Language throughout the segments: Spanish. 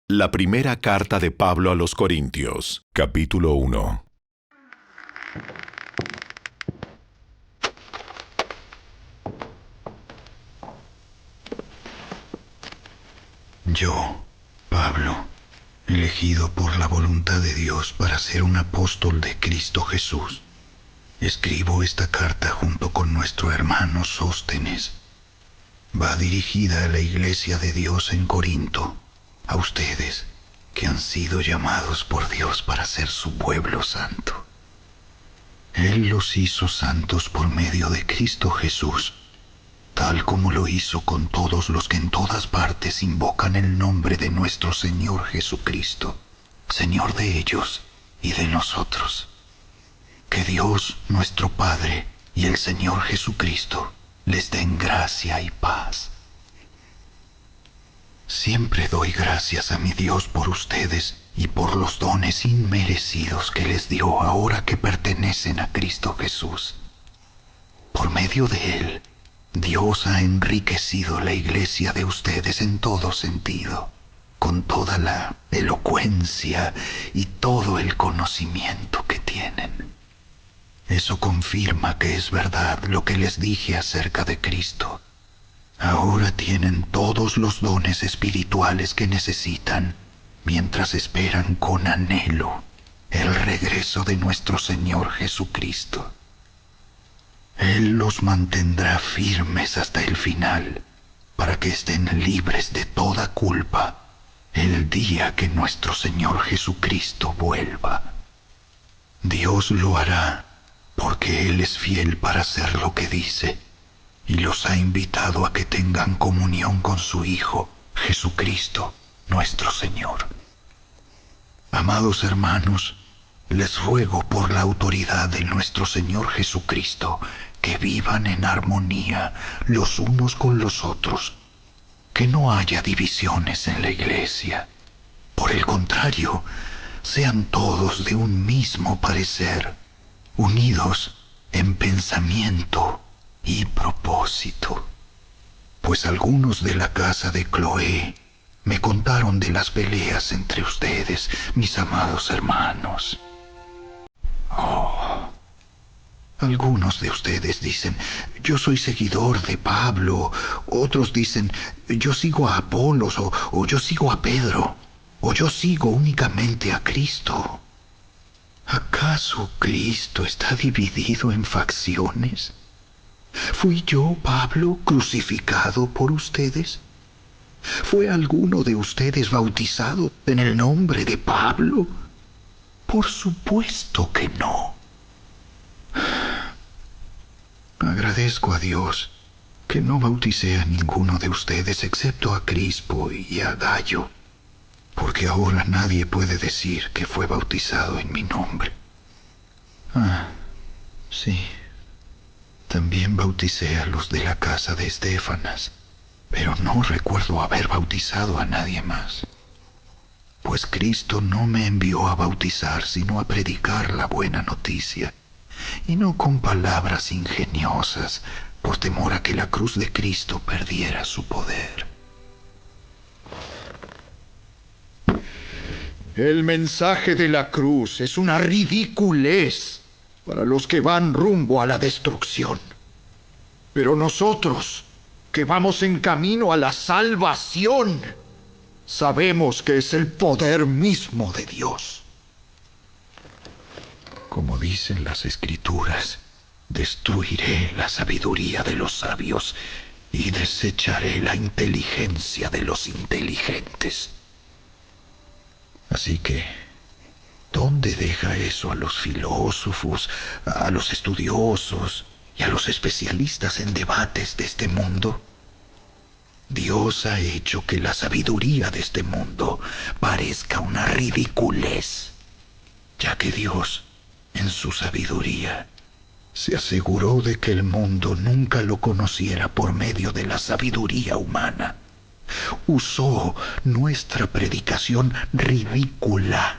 La primera carta de Pablo a los Corintios, capítulo 1. Yo, Pablo, elegido por la voluntad de Dios para ser un apóstol de Cristo Jesús, escribo esta carta junto con nuestro hermano Sóstenes. Va dirigida a la iglesia de Dios en Corinto, a ustedes que han sido llamados por Dios para ser su pueblo santo. Él los hizo santos por medio de Cristo Jesús, tal como lo hizo con todos los que en todas partes invocan el nombre de nuestro Señor Jesucristo, Señor de ellos y de nosotros. Que Dios, nuestro Padre, y el Señor Jesucristo les den gracia y paz. Siempre doy gracias a mi Dios por ustedes y por los dones inmerecidos que les dio ahora que pertenecen a Cristo Jesús. Por medio de Él, Dios ha enriquecido la iglesia de ustedes en todo sentido, con toda la elocuencia y todo el conocimiento que tienen. Eso confirma que es verdad lo que les dije acerca de Cristo. Ahora tienen todos los dones espirituales que necesitan, mientras esperan con anhelo el regreso de nuestro Señor Jesucristo. Él los mantendrá firmes hasta el final, para que estén libres de toda culpa el día que nuestro Señor Jesucristo vuelva. Dios lo hará, porque Él es fiel para hacer lo que dice, y los ha invitado a que tengan comunión con su Hijo, Jesucristo, nuestro Señor. Amados hermanos, les ruego por la autoridad de nuestro Señor Jesucristo que vivan en armonía los unos con los otros, que no haya divisiones en la iglesia. Por el contrario, sean todos de un mismo parecer, unidos en pensamiento y propósito. Pues algunos de la casa de Cloé me contaron de las peleas entre ustedes, mis amados hermanos. Algunos de ustedes dicen, yo soy seguidor de Pablo. Otros dicen, yo sigo a Apolos, o yo sigo a Pedro, o yo sigo únicamente a Cristo. ¿Acaso Cristo está dividido en facciones? ¿Fui yo, Pablo, crucificado por ustedes? ¿Fue alguno de ustedes bautizado en el nombre de Pablo? Por supuesto que no. Agradezco a Dios que no bauticé a ninguno de ustedes excepto a Crispo y a Gayo, porque ahora nadie puede decir que fue bautizado en mi nombre. Sí. También bauticé a los de la casa de Estéfanas, pero no recuerdo haber bautizado a nadie más. Pues Cristo no me envió a bautizar, sino a predicar la buena noticia, y no con palabras ingeniosas, por temor a que la cruz de Cristo perdiera su poder. El mensaje de la cruz es una ridiculez para los que van rumbo a la destrucción. Pero nosotros, que vamos en camino a la salvación, sabemos que es el poder mismo de Dios. Como dicen las Escrituras, destruiré la sabiduría de los sabios y desecharé la inteligencia de los inteligentes. Así que, ¿dónde deja eso a los filósofos, a los estudiosos y a los especialistas en debates de este mundo? Dios ha hecho que la sabiduría de este mundo parezca una ridiculez, ya que Dios, en su sabiduría, se aseguró de que el mundo nunca lo conociera por medio de la sabiduría humana. Usó nuestra predicación ridícula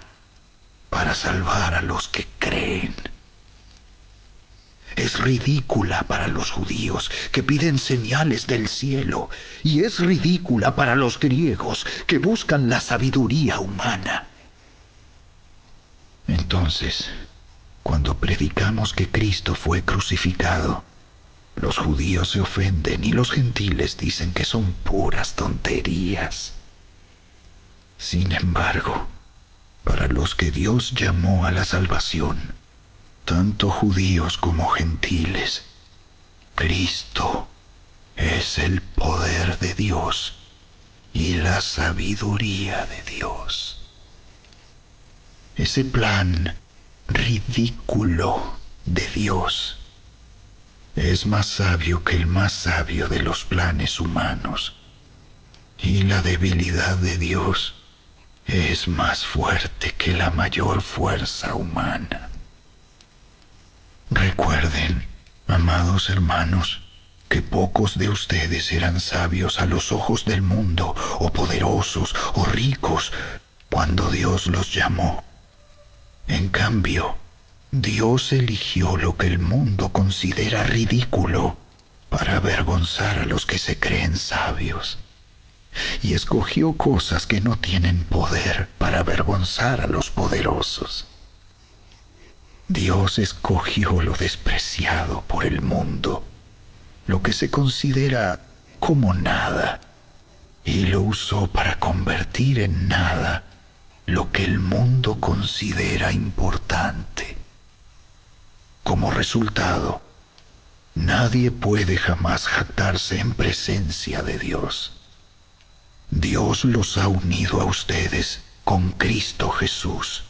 para salvar a los que creen. Es ridícula para los judíos, que piden señales del cielo, y es ridícula para los griegos, que buscan la sabiduría humana. Entonces, cuando predicamos que Cristo fue crucificado, los judíos se ofenden y los gentiles dicen que son puras tonterías. Sin embargo, para los que Dios llamó a la salvación, tanto judíos como gentiles, Cristo es el poder de Dios y la sabiduría de Dios. Ese plan ridículo de Dios es más sabio que el más sabio de los planes humanos, y la debilidad de Dios es más fuerte que la mayor fuerza humana. Recuerden, amados hermanos, que pocos de ustedes eran sabios a los ojos del mundo, o poderosos, o ricos, cuando Dios los llamó. En cambio, Dios eligió lo que el mundo considera ridículo para avergonzar a los que se creen sabios, y escogió cosas que no tienen poder para avergonzar a los poderosos. Dios escogió lo despreciado por el mundo, lo que se considera como nada, y lo usó para convertir en nada lo que el mundo considera importante. Como resultado, nadie puede jamás jactarse en presencia de Dios. Dios los ha unido a ustedes con Cristo Jesús.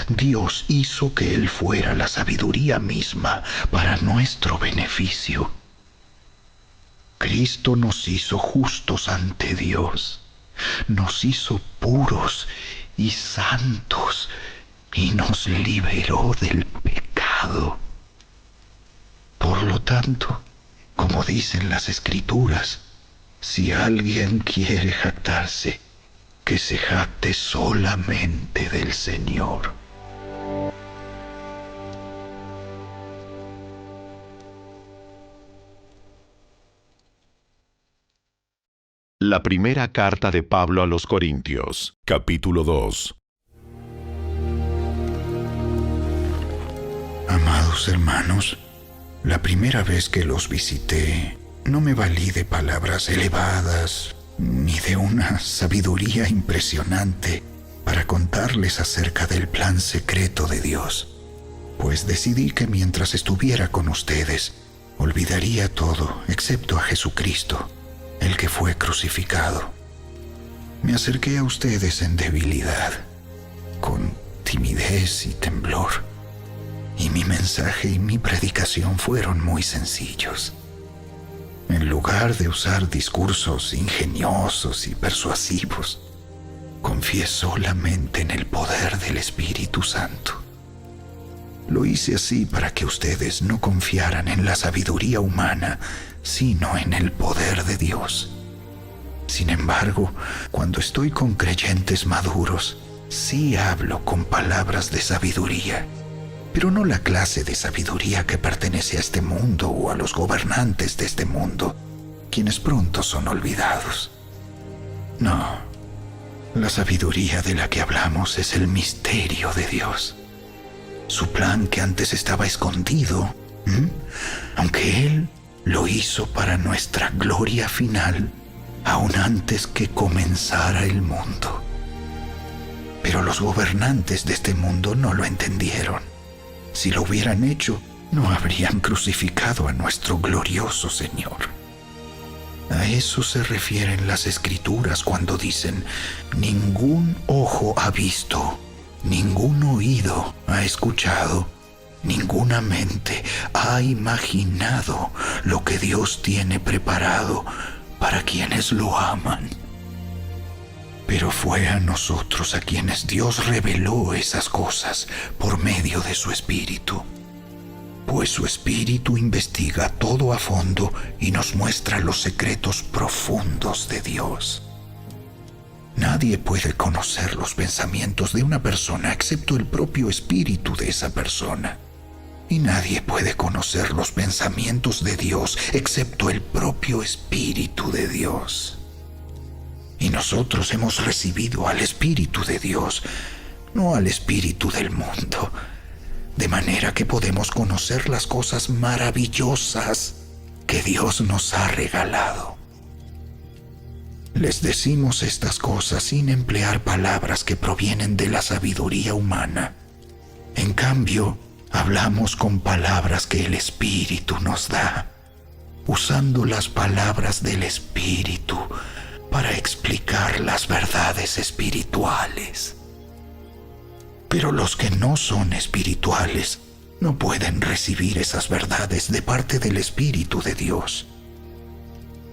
Dios hizo que Él fuera la sabiduría misma para nuestro beneficio. Cristo nos hizo justos ante Dios, nos hizo puros y santos, y nos liberó del pecado. Por lo tanto, como dicen las Escrituras, si alguien quiere jactarse, que se jacte solamente del Señor. La primera carta de Pablo a los Corintios, capítulo 2. Amados hermanos, la primera vez que los visité, no me valí de palabras elevadas ni de una sabiduría impresionante para contarles acerca del plan secreto de Dios, pues decidí que mientras estuviera con ustedes, olvidaría todo excepto a Jesucristo, el que fue crucificado. Me acerqué a ustedes en debilidad, con timidez y temblor, y mi mensaje y mi predicación fueron muy sencillos. En lugar de usar discursos ingeniosos y persuasivos, confié solamente en el poder del Espíritu Santo. Lo hice así para que ustedes no confiaran en la sabiduría humana, sino en el poder de Dios. Sin embargo, cuando estoy con creyentes maduros, sí hablo con palabras de sabiduría, pero no la clase de sabiduría que pertenece a este mundo o a los gobernantes de este mundo, quienes pronto son olvidados. No, la sabiduría de la que hablamos es el misterio de Dios. Su plan que antes estaba escondido, aunque Él lo hizo para nuestra gloria final, aún antes que comenzara el mundo. Pero los gobernantes de este mundo no lo entendieron. Si lo hubieran hecho, no habrían crucificado a nuestro glorioso Señor. A eso se refieren las Escrituras cuando dicen: ningún ojo ha visto, ningún oído ha escuchado, ninguna mente ha imaginado lo que Dios tiene preparado para quienes lo aman. Pero fue a nosotros a quienes Dios reveló esas cosas por medio de su Espíritu. Pues su Espíritu investiga todo a fondo y nos muestra los secretos profundos de Dios. Nadie puede conocer los pensamientos de una persona excepto el propio Espíritu de esa persona. y nadie puede conocer los pensamientos de Dios excepto el propio Espíritu de Dios. Y nosotros hemos recibido al Espíritu de Dios, no al espíritu del mundo, de manera que podemos conocer las cosas maravillosas que Dios nos ha regalado. Les decimos estas cosas sin emplear palabras que provienen de la sabiduría humana. En cambio, hablamos con palabras que el Espíritu nos da, usando las palabras del Espíritu para explicar las verdades espirituales. Pero los que no son espirituales no pueden recibir esas verdades de parte del Espíritu de Dios.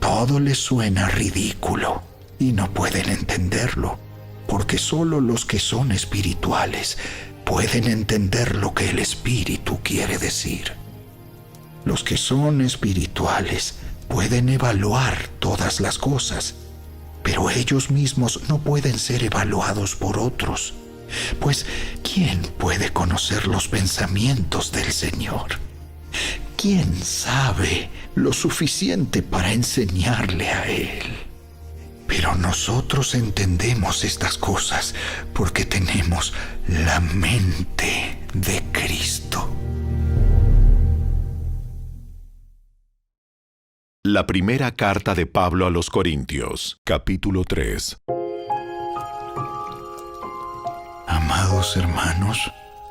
Todo les suena ridículo y no pueden entenderlo, porque solo los que son espirituales pueden entender lo que el Espíritu quiere decir. Los que son espirituales pueden evaluar todas las cosas, pero ellos mismos no pueden ser evaluados por otros. Pues, ¿quién puede conocer los pensamientos del Señor? ¿Quién sabe lo suficiente para enseñarle a Él? Pero nosotros entendemos estas cosas porque tenemos la mente de Cristo. La primera carta de Pablo a los Corintios, capítulo 3. Amados hermanos,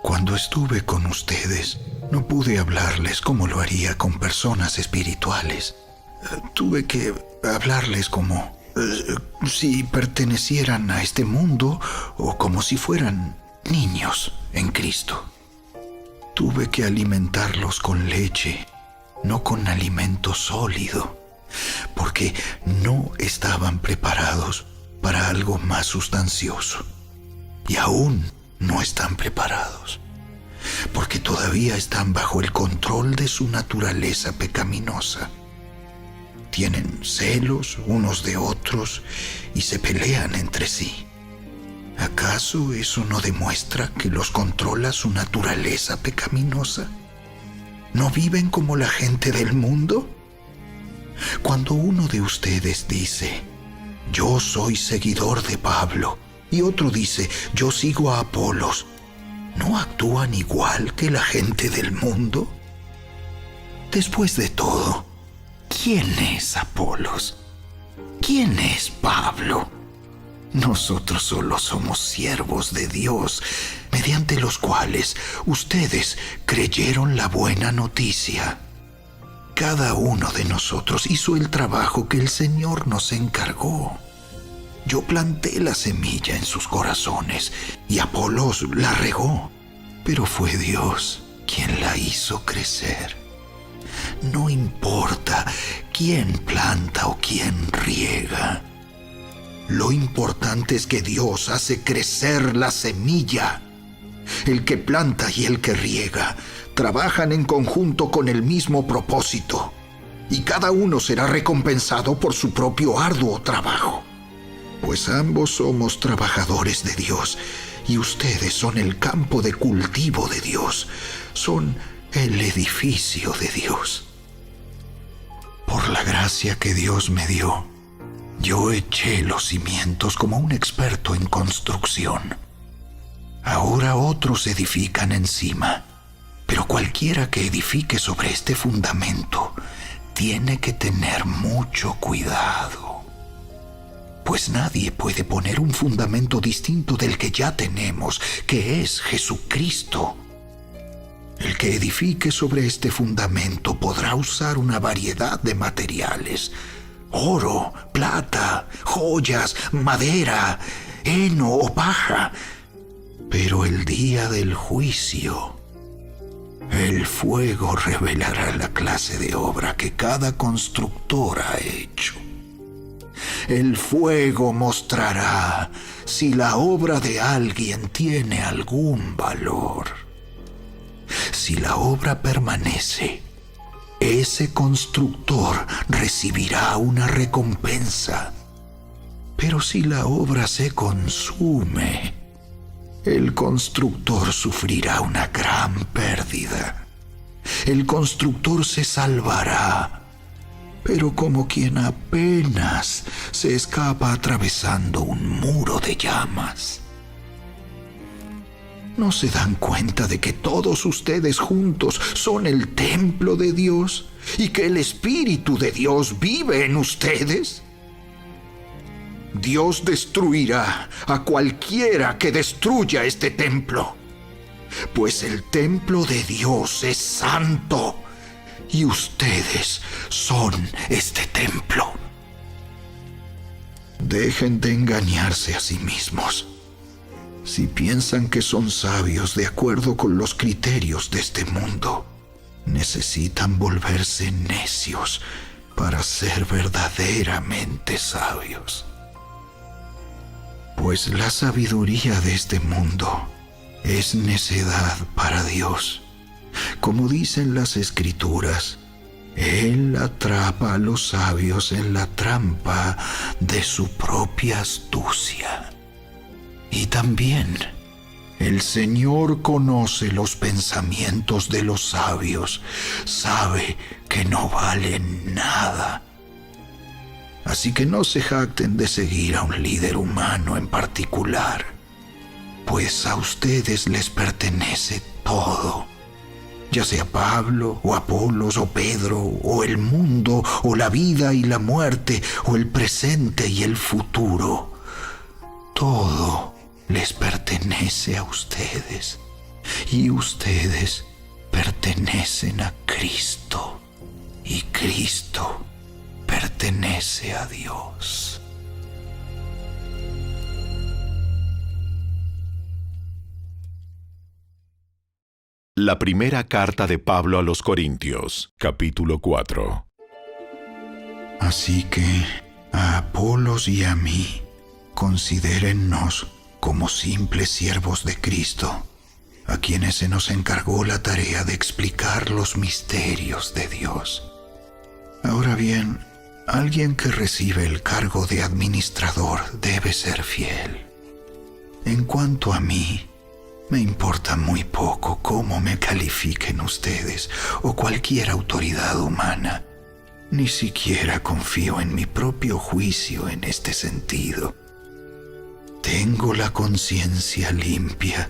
cuando estuve con ustedes, no pude hablarles como lo haría con personas espirituales. Tuve que hablarles como si pertenecieran a este mundo o como si fueran niños en Cristo. Tuve que alimentarlos con leche, no con alimento sólido, porque no estaban preparados para algo más sustancioso. Y aún no están preparados, porque todavía están bajo el control de su naturaleza pecaminosa. Tienen celos unos de otros y se pelean entre sí. ¿Acaso eso no demuestra que los controla su naturaleza pecaminosa? ¿No viven como la gente del mundo? Cuando uno de ustedes dice, yo soy seguidor de Pablo, y otro dice, yo sigo a Apolos, ¿no actúan igual que la gente del mundo? Después de todo, ¿quién es Apolos? ¿Quién es Pablo? Nosotros solo somos siervos de Dios, mediante los cuales ustedes creyeron la buena noticia. Cada uno de nosotros hizo el trabajo que el Señor nos encargó. Yo planté la semilla en sus corazones y Apolos la regó, pero fue Dios quien la hizo crecer. No importa quién planta o quién riega. Lo importante es que Dios hace crecer la semilla. El que planta y el que riega trabajan en conjunto con el mismo propósito, y cada uno será recompensado por su propio arduo trabajo. Pues ambos somos trabajadores de Dios, y ustedes son el campo de cultivo de Dios, son el edificio de Dios. Por la gracia que Dios me dio, yo eché los cimientos como un experto en construcción. Ahora otros edifican encima, pero cualquiera que edifique sobre este fundamento tiene que tener mucho cuidado. Pues nadie puede poner un fundamento distinto del que ya tenemos, que es Jesucristo. El que edifique sobre este fundamento podrá usar una variedad de materiales: oro, plata, joyas, madera, heno o paja. Pero el día del juicio, el fuego revelará la clase de obra que cada constructor ha hecho. El fuego mostrará si la obra de alguien tiene algún valor. Si la obra permanece, ese constructor recibirá una recompensa. Pero si la obra se consume, el constructor sufrirá una gran pérdida. El constructor se salvará, pero como quien apenas se escapa atravesando un muro de llamas. ¿No se dan cuenta de que todos ustedes juntos son el templo de Dios y que el Espíritu de Dios vive en ustedes? Dios destruirá a cualquiera que destruya este templo, pues el templo de Dios es santo y ustedes son este templo. Dejen de engañarse a sí mismos. Si piensan que son sabios de acuerdo con los criterios de este mundo, necesitan volverse necios para ser verdaderamente sabios. Pues la sabiduría de este mundo es necedad para Dios. Como dicen las Escrituras, Él atrapa a los sabios en la trampa de su propia astucia. Y también el Señor conoce los pensamientos de los sabios, sabe que no valen nada. Así que no se jacten de seguir a un líder humano en particular, pues a ustedes les pertenece todo, ya sea Pablo, o Apolos, o Pedro, o el mundo, o la vida y la muerte, o el presente y el futuro. Todo les pertenece a ustedes, y ustedes pertenecen a Cristo, y Cristo pertenece a Dios. La primera carta de Pablo a los Corintios, capítulo 4. Así que a Apolos y a mí, considérennos como simples siervos de Cristo, a quienes se nos encargó la tarea de explicar los misterios de Dios. Ahora bien, alguien que recibe el cargo de administrador debe ser fiel. En cuanto a mí, me importa muy poco cómo me califiquen ustedes o cualquier autoridad humana. Ni siquiera confío en mi propio juicio en este sentido. Tengo la conciencia limpia,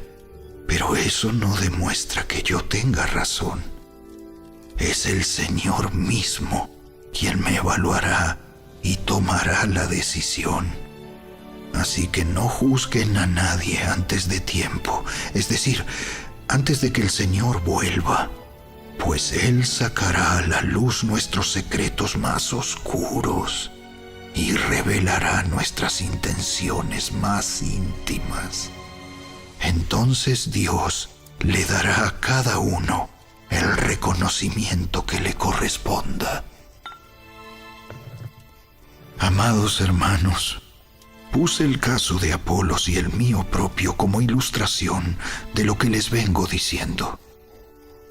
pero eso no demuestra que yo tenga razón. Es el Señor mismo quien me evaluará y tomará la decisión. Así que no juzguen a nadie antes de tiempo, es decir, antes de que el Señor vuelva, pues Él sacará a la luz nuestros secretos más oscuros y revelará nuestras intenciones más íntimas. Entonces Dios le dará a cada uno el reconocimiento que le corresponda. Amados hermanos, puse el caso de Apolos y el mío propio como ilustración de lo que les vengo diciendo.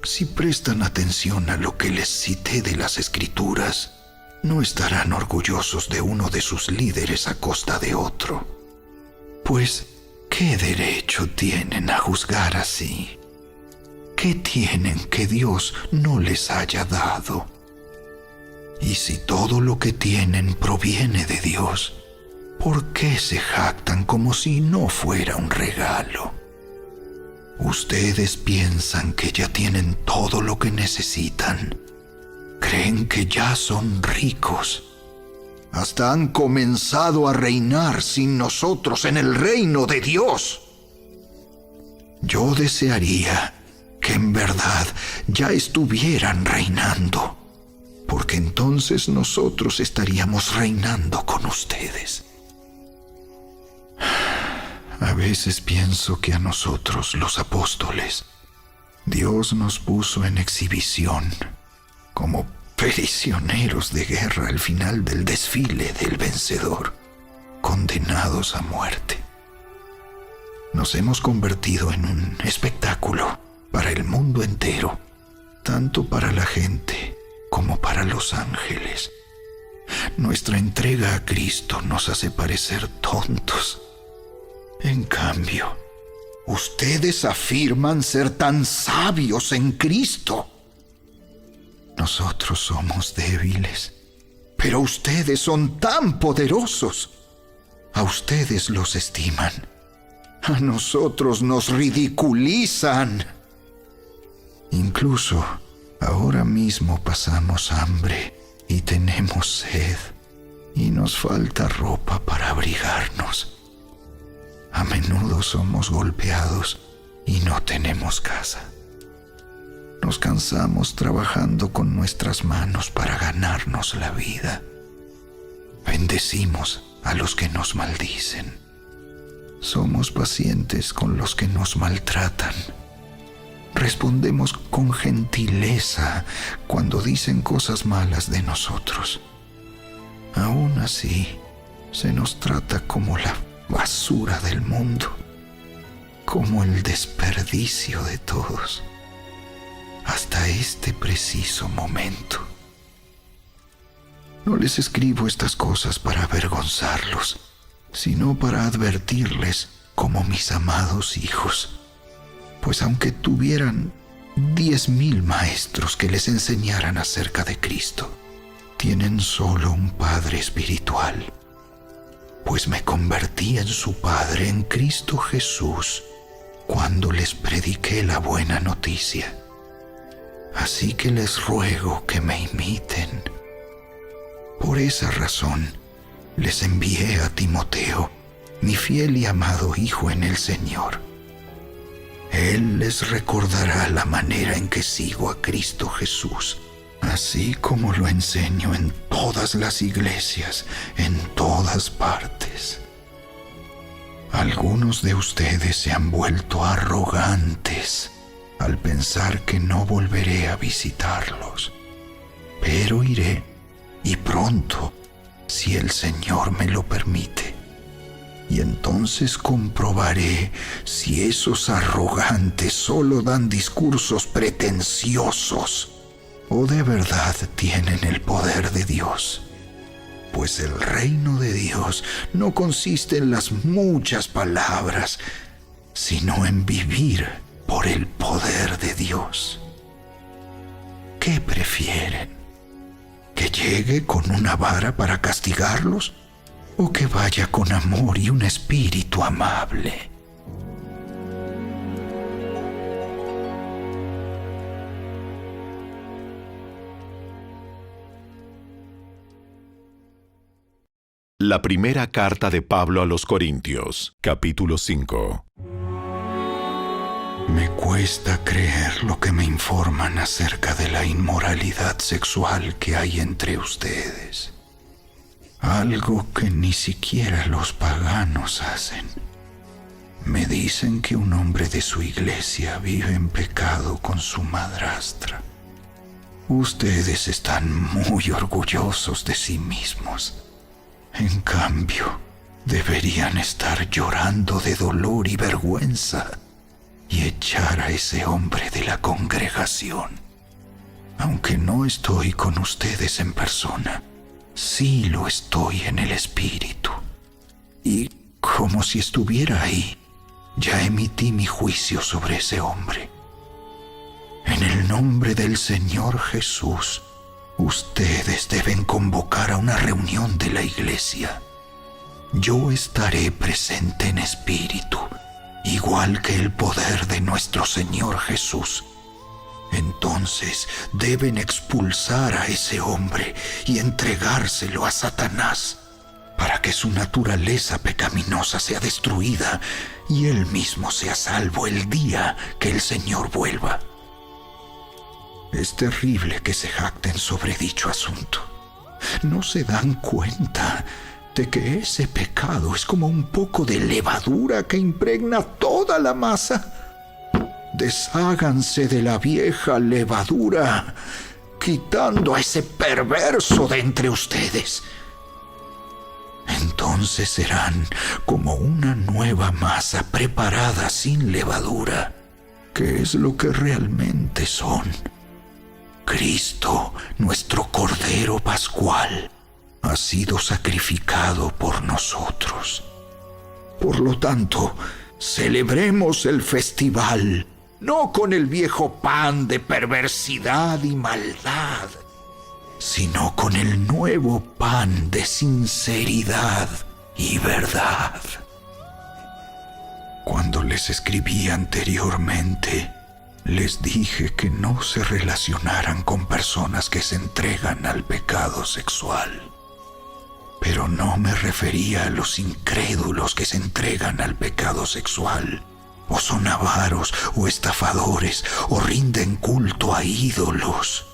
Si prestan atención a lo que les cité de las Escrituras, no estarán orgullosos de uno de sus líderes a costa de otro. Pues, ¿qué derecho tienen a juzgar así? ¿Qué tienen que Dios no les haya dado? Y si todo lo que tienen proviene de Dios, ¿por qué se jactan como si no fuera un regalo? Ustedes piensan que ya tienen todo lo que necesitan. Creen que ya son ricos. Hasta han comenzado a reinar sin nosotros en el reino de Dios. Yo desearía que en verdad ya estuvieran reinando, porque entonces nosotros estaríamos reinando con ustedes. A veces pienso que a nosotros, los apóstoles, Dios nos puso en exhibición como prisioneros de guerra al final del desfile del vencedor, condenados a muerte. Nos hemos convertido en un espectáculo para el mundo entero, tanto para la gente como para los ángeles. Nuestra entrega a Cristo nos hace parecer tontos. En cambio, ustedes afirman ser tan sabios en Cristo. nosotros somos débiles. Pero ustedes son tan poderosos. A ustedes los estiman. A nosotros nos ridiculizan. Incluso ahora mismo pasamos hambre y tenemos sed. Y nos falta ropa para abrigarnos. A menudo somos golpeados y no tenemos casa. Nos cansamos trabajando con nuestras manos para ganarnos la vida. Bendecimos a los que nos maldicen. Somos pacientes con los que nos maltratan. Respondemos con gentileza cuando dicen cosas malas de nosotros. Aún así, se nos trata como la basura del mundo, como el desperdicio de todos, hasta este preciso momento. No les escribo estas cosas para avergonzarlos, sino para advertirles como mis amados hijos, pues aunque tuvieran 10,000 maestros que les enseñaran acerca de Cristo, tienen solo un Padre espiritual, pues me convertí en su Padre en Cristo Jesús cuando les prediqué la buena noticia. Así que les ruego que me imiten. Por esa razón, les envié a Timoteo, mi fiel y amado hijo en el Señor. Él les recordará la manera en que sigo a Cristo Jesús, así como lo enseño en todas las iglesias, en todas partes. Algunos de ustedes se han vuelto arrogantes al pensar que no volveré a visitarlos, pero iré, y pronto, si el Señor me lo permite. Y entonces comprobaré si esos arrogantes solo dan discursos pretenciosos o de verdad tienen el poder de Dios. Pues el reino de Dios no consiste en las muchas palabras, sino en vivir por el poder de Dios. ¿Qué prefieren? ¿Que llegue con una vara para castigarlos? ¿O que vaya con amor y un espíritu amable? La primera carta de Pablo a los Corintios, capítulo 5. Me cuesta creer lo que me informan acerca de la inmoralidad sexual que hay entre ustedes. Algo que ni siquiera los paganos hacen. Me dicen que un hombre de su iglesia vive en pecado con su madrastra. Ustedes están muy orgullosos de sí mismos. En cambio, deberían estar llorando de dolor y vergüenza y echar a ese hombre de la congregación. Aunque no estoy con ustedes en persona, sí lo estoy en el espíritu. Y como si estuviera ahí, ya emití mi juicio sobre ese hombre. En el nombre del Señor Jesús, ustedes deben convocar a una reunión de la iglesia. Yo estaré presente en espíritu, igual que el poder de nuestro Señor Jesús. Entonces deben expulsar a ese hombre y entregárselo a Satanás, para que su naturaleza pecaminosa sea destruida y él mismo sea salvo el día que el Señor vuelva. Es terrible que se jacten sobre dicho asunto. ¿No se dan cuenta de que ese pecado es como un poco de levadura que impregna toda la masa? Desháganse de la vieja levadura, quitando a ese perverso de entre ustedes. Entonces serán como una nueva masa preparada sin levadura, que es lo que realmente son. Cristo, nuestro Cordero Pascual, ha sido sacrificado por nosotros. Por lo tanto, celebremos el festival no con el viejo pan de perversidad y maldad, sino con el nuevo pan de sinceridad y verdad. Cuando les escribí anteriormente, les dije que no se relacionaran con personas que se entregan al pecado sexual. Pero no me refería a los incrédulos que se entregan al pecado sexual, o son avaros, o estafadores, o rinden culto a ídolos.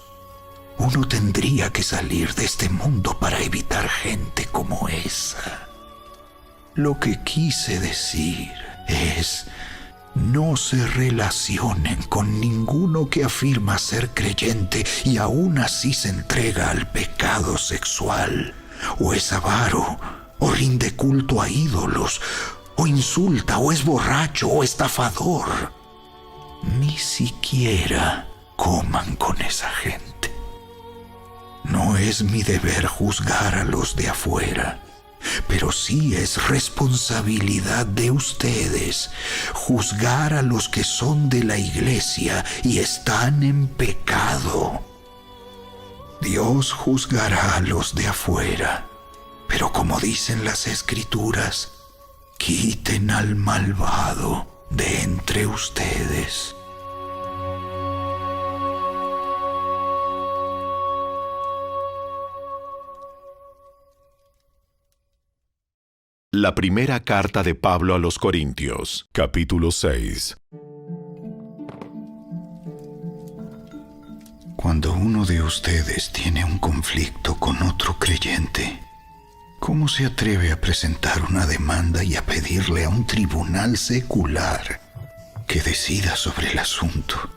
Uno tendría que salir de este mundo para evitar gente como esa. Lo que quise decir es: no se relacionen con ninguno que afirma ser creyente y aún así se entrega al pecado sexual, o es avaro, o rinde culto a ídolos, o insulta, o es borracho, o estafador. Ni siquiera coman con esa gente. No es mi deber juzgar a los de afuera, pero sí es responsabilidad de ustedes juzgar a los que son de la iglesia y están en pecado. Dios juzgará a los de afuera, pero como dicen las Escrituras, quiten al malvado de entre ustedes. La primera carta de Pablo a los Corintios, capítulo 6. Cuando uno de ustedes tiene un conflicto con otro creyente, ¿cómo se atreve a presentar una demanda y a pedirle a un tribunal secular que decida sobre el asunto,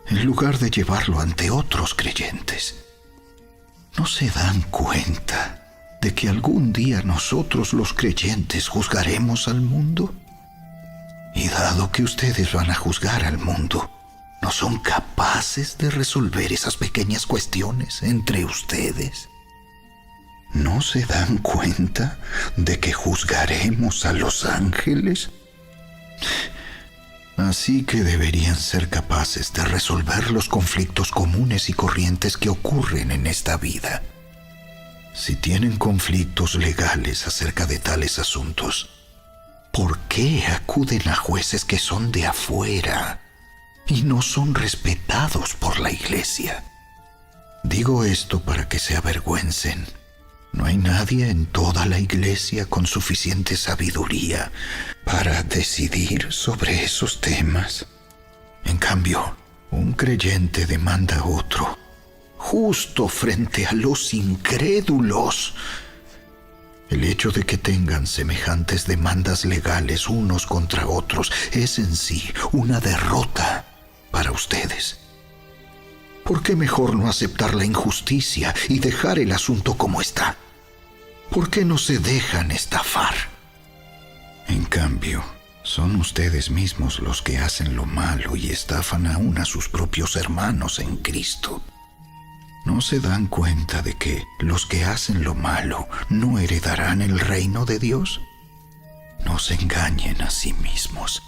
en lugar de llevarlo ante otros creyentes? ¿No se dan cuenta de que algún día nosotros los creyentes juzgaremos al mundo? Y dado que ustedes van a juzgar al mundo, ¿no son capaces de resolver esas pequeñas cuestiones entre ustedes? ¿No se dan cuenta de que juzgaremos a los ángeles? Así que deberían ser capaces de resolver los conflictos comunes y corrientes que ocurren en esta vida. Si tienen conflictos legales acerca de tales asuntos, ¿por qué acuden a jueces que son de afuera y no son respetados por la iglesia? Digo esto para que se avergüencen. No hay nadie en toda la iglesia con suficiente sabiduría para decidir sobre esos temas. En cambio, un creyente demanda a otro, justo frente a los incrédulos. El hecho de que tengan semejantes demandas legales unos contra otros es en sí una derrota para ustedes. ¿Por qué mejor no aceptar la injusticia y dejar el asunto como está? ¿Por qué no se dejan estafar? En cambio, son ustedes mismos los que hacen lo malo y estafan aún a sus propios hermanos en Cristo. ¿No se dan cuenta de que los que hacen lo malo no heredarán el reino de Dios? No se engañen a sí mismos.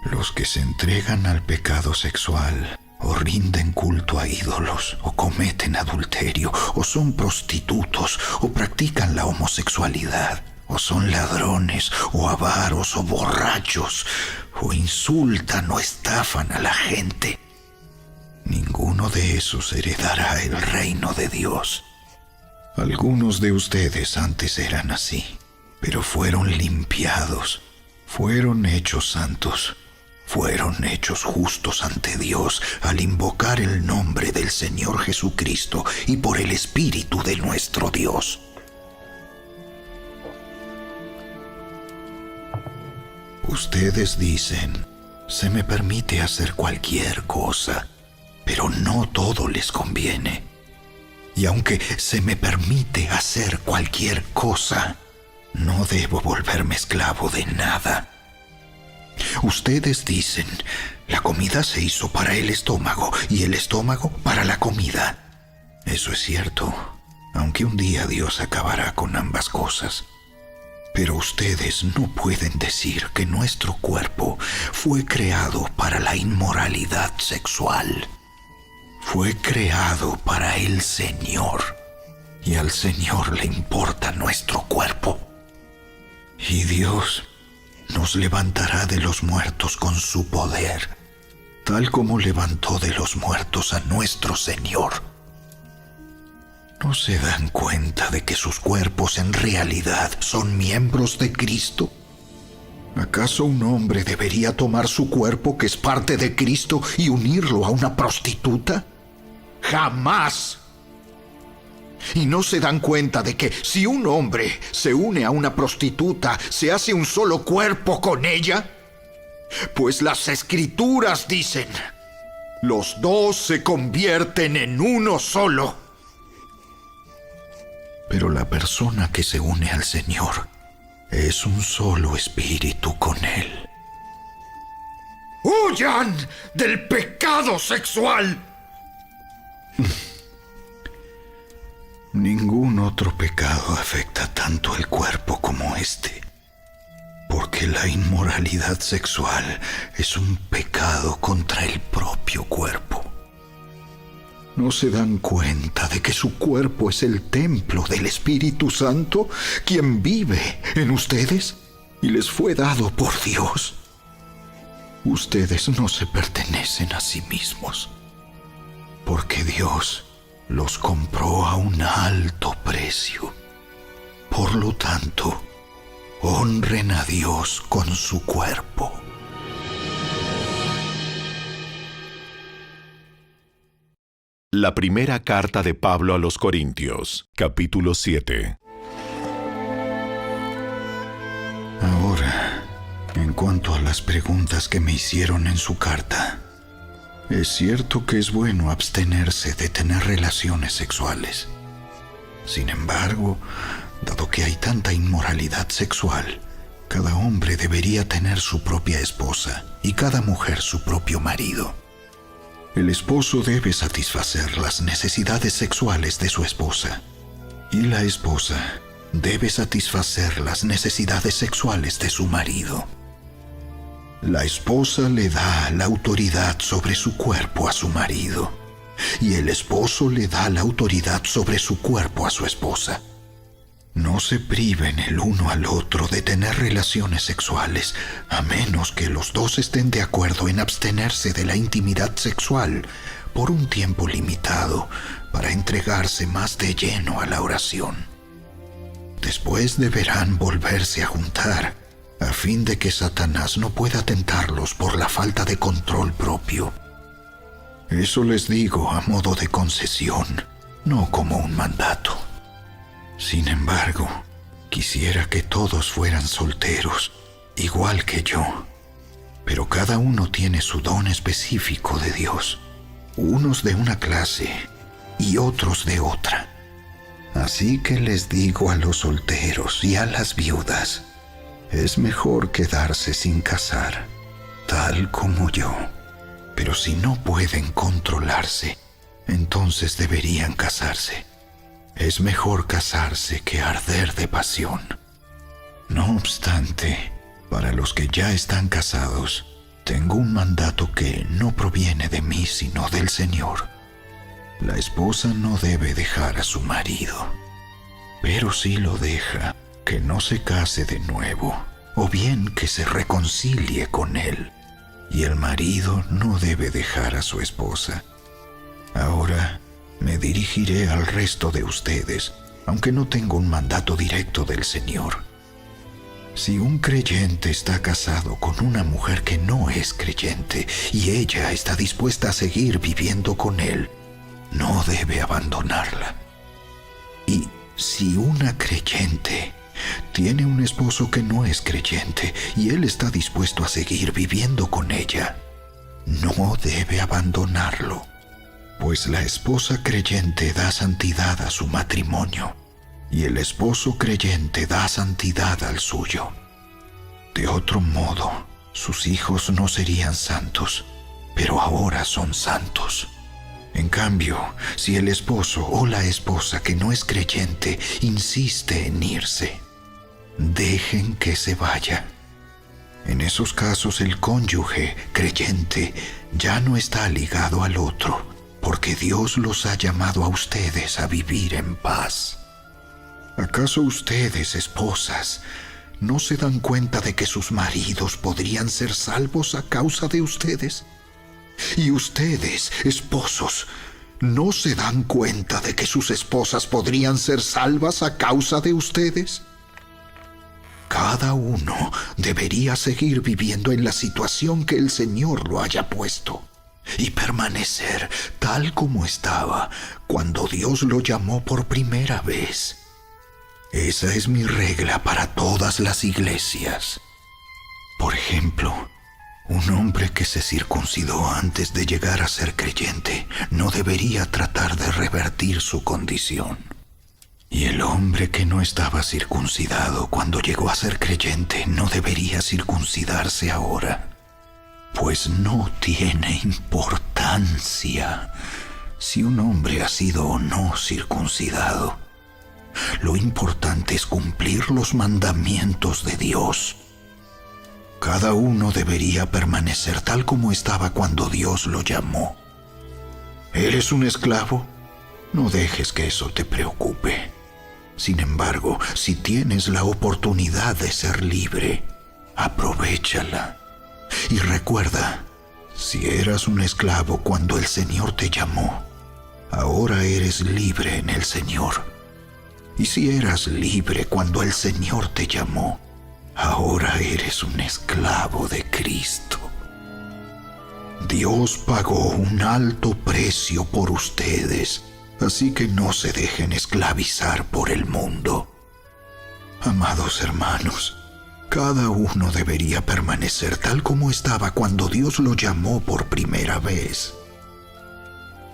Los que se entregan al pecado sexual, o rinden culto a ídolos, o cometen adulterio, o son prostitutos, o practican la homosexualidad, o son ladrones, o avaros, o borrachos, o insultan o estafan a la gente, ninguno de esos heredará el reino de Dios. Algunos de ustedes antes eran así, pero fueron limpiados, fueron hechos santos, fueron hechos justos ante Dios al invocar el nombre del Señor Jesucristo y por el Espíritu de nuestro Dios. Ustedes dicen, se me permite hacer cualquier cosa, pero no todo les conviene. Y aunque se me permite hacer cualquier cosa, no debo volverme esclavo de nada. Ustedes dicen, la comida se hizo para el estómago y el estómago para la comida. Eso es cierto, aunque un día Dios acabará con ambas cosas. Pero ustedes no pueden decir que nuestro cuerpo fue creado para la inmoralidad sexual. Fue creado para el Señor, y al Señor le importa nuestro cuerpo. Y Dios nos levantará de los muertos con su poder, tal como levantó de los muertos a nuestro Señor. ¿No se dan cuenta de que sus cuerpos en realidad son miembros de Cristo? ¿Acaso un hombre debería tomar su cuerpo, que es parte de Cristo, y unirlo a una prostituta? ¡Jamás! ¿Y no se dan cuenta de que si un hombre se une a una prostituta, se hace un solo cuerpo con ella? Pues las Escrituras dicen, los dos se convierten en uno solo. Pero la persona que se une al Señor es un solo espíritu con Él. ¡Huyan del pecado sexual! Ningún otro pecado afecta tanto el cuerpo como este, porque la inmoralidad sexual es un pecado contra el propio cuerpo. ¿No se dan cuenta de que su cuerpo es el templo del Espíritu Santo, quien vive en ustedes y les fue dado por Dios? Ustedes no se pertenecen a sí mismos, porque Dios los compró a un alto precio. Por lo tanto, honren a Dios con su cuerpo. La primera carta de Pablo a los Corintios, capítulo 7. Ahora, en cuanto a las preguntas que me hicieron en su carta, es cierto que es bueno abstenerse de tener relaciones sexuales. Sin embargo, dado que hay tanta inmoralidad sexual, cada hombre debería tener su propia esposa y cada mujer su propio marido. El esposo debe satisfacer las necesidades sexuales de su esposa, y la esposa debe satisfacer las necesidades sexuales de su marido. La esposa le da la autoridad sobre su cuerpo a su marido, y el esposo le da la autoridad sobre su cuerpo a su esposa. No se priven el uno al otro de tener relaciones sexuales, a menos que los dos estén de acuerdo en abstenerse de la intimidad sexual por un tiempo limitado para entregarse más de lleno a la oración. Después deberán volverse a juntar, a fin de que Satanás no pueda tentarlos por la falta de control propio. Eso les digo a modo de concesión, no como un mandato. Sin embargo, quisiera que todos fueran solteros, igual que yo. Pero cada uno tiene su don específico de Dios, unos de una clase y otros de otra. Así que les digo a los solteros y a las viudas, es mejor quedarse sin casar, tal como yo. Pero si no pueden controlarse, entonces deberían casarse. Es mejor casarse que arder de pasión. No obstante, para los que ya están casados, tengo un mandato que no proviene de mí sino del Señor. La esposa no debe dejar a su marido, pero si lo deja, que no se case de nuevo, o bien que se reconcilie con él. Y el marido no debe dejar a su esposa. Ahora me dirigiré al resto de ustedes, aunque no tengo un mandato directo del Señor. Si un creyente está casado con una mujer que no es creyente y ella está dispuesta a seguir viviendo con él, no debe abandonarla. Y si una creyente tiene un esposo que no es creyente y él está dispuesto a seguir viviendo con ella, no debe abandonarlo. Pues la esposa creyente da santidad a su matrimonio, y el esposo creyente da santidad al suyo. De otro modo, sus hijos no serían santos, pero ahora son santos. En cambio, si el esposo o la esposa que no es creyente insiste en irse, dejen que se vaya. En esos casos el cónyuge creyente ya no está ligado al otro, porque Dios los ha llamado a ustedes a vivir en paz. ¿Acaso ustedes, esposas, no se dan cuenta de que sus maridos podrían ser salvos a causa de ustedes? Y ustedes, esposos, ¿no se dan cuenta de que sus esposas podrían ser salvas a causa de ustedes? Cada uno debería seguir viviendo en la situación que el Señor lo haya puesto y permanecer tal como estaba cuando Dios lo llamó por primera vez. Esa es mi regla para todas las iglesias. Por ejemplo, un hombre que se circuncidó antes de llegar a ser creyente no debería tratar de revertir su condición. Y el hombre que no estaba circuncidado cuando llegó a ser creyente no debería circuncidarse ahora, pues no tiene importancia si un hombre ha sido o no circuncidado. Lo importante es cumplir los mandamientos de Dios. Cada uno debería permanecer tal como estaba cuando Dios lo llamó. ¿Eres un esclavo? No dejes que eso te preocupe. Sin embargo, si tienes la oportunidad de ser libre, aprovéchala. Y recuerda, si eras un esclavo cuando el Señor te llamó, ahora eres libre en el Señor. Y si eras libre cuando el Señor te llamó, ahora eres un esclavo de Cristo. Dios pagó un alto precio por ustedes, así que no se dejen esclavizar por el mundo. Amados hermanos, cada uno debería permanecer tal como estaba cuando Dios lo llamó por primera vez.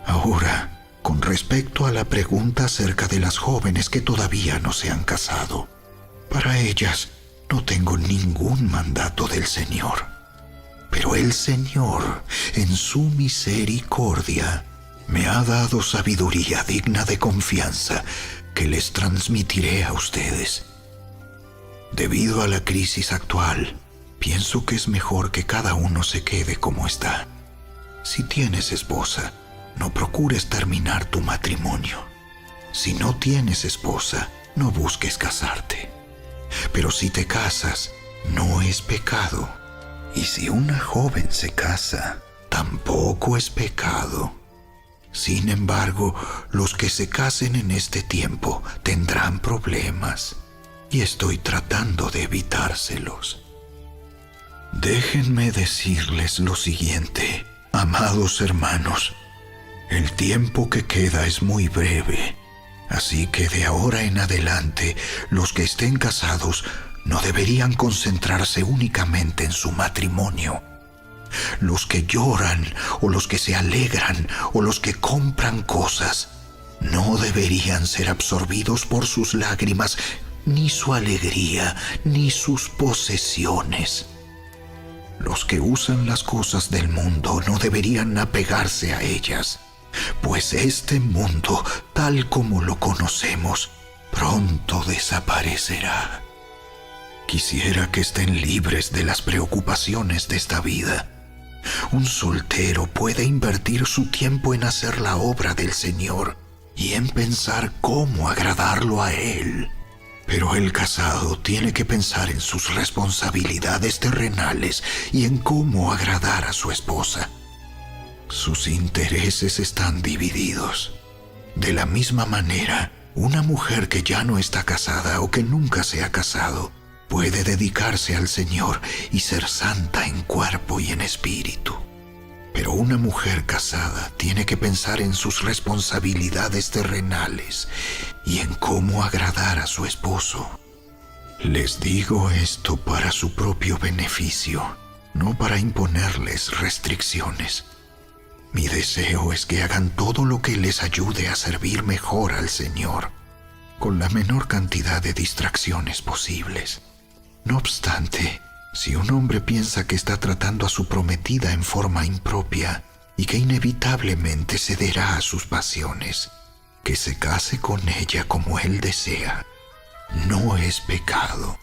Ahora, con respecto a la pregunta acerca de las jóvenes que todavía no se han casado, para ellas no tengo ningún mandato del Señor. Pero el Señor, en su misericordia, me ha dado sabiduría digna de confianza que les transmitiré a ustedes. Debido a la crisis actual, pienso que es mejor que cada uno se quede como está. Si tienes esposa, no procures terminar tu matrimonio. Si no tienes esposa, no busques casarte. Pero si te casas, no es pecado. Y si una joven se casa, tampoco es pecado. Sin embargo, los que se casen en este tiempo tendrán problemas, y estoy tratando de evitárselos. Déjenme decirles lo siguiente, amados hermanos. El tiempo que queda es muy breve, así que de ahora en adelante, los que estén casados no deberían concentrarse únicamente en su matrimonio. Los que lloran, o los que se alegran, o los que compran cosas, no deberían ser absorbidos por sus lágrimas, ni su alegría, ni sus posesiones. Los que usan las cosas del mundo no deberían apegarse a ellas, pues este mundo, tal como lo conocemos, pronto desaparecerá. Quisiera que estén libres de las preocupaciones de esta vida. Un soltero puede invertir su tiempo en hacer la obra del Señor y en pensar cómo agradarlo a Él. Pero el casado tiene que pensar en sus responsabilidades terrenales y en cómo agradar a su esposa. Sus intereses están divididos. De la misma manera, una mujer que ya no está casada o que nunca se ha casado puede dedicarse al Señor y ser santa en cuerpo y en espíritu. Pero una mujer casada tiene que pensar en sus responsabilidades terrenales y en cómo agradar a su esposo. Les digo esto para su propio beneficio, no para imponerles restricciones. Mi deseo es que hagan todo lo que les ayude a servir mejor al Señor, con la menor cantidad de distracciones posibles. No obstante, si un hombre piensa que está tratando a su prometida en forma impropia y que inevitablemente cederá a sus pasiones, que se case con ella como él desea. No es pecado,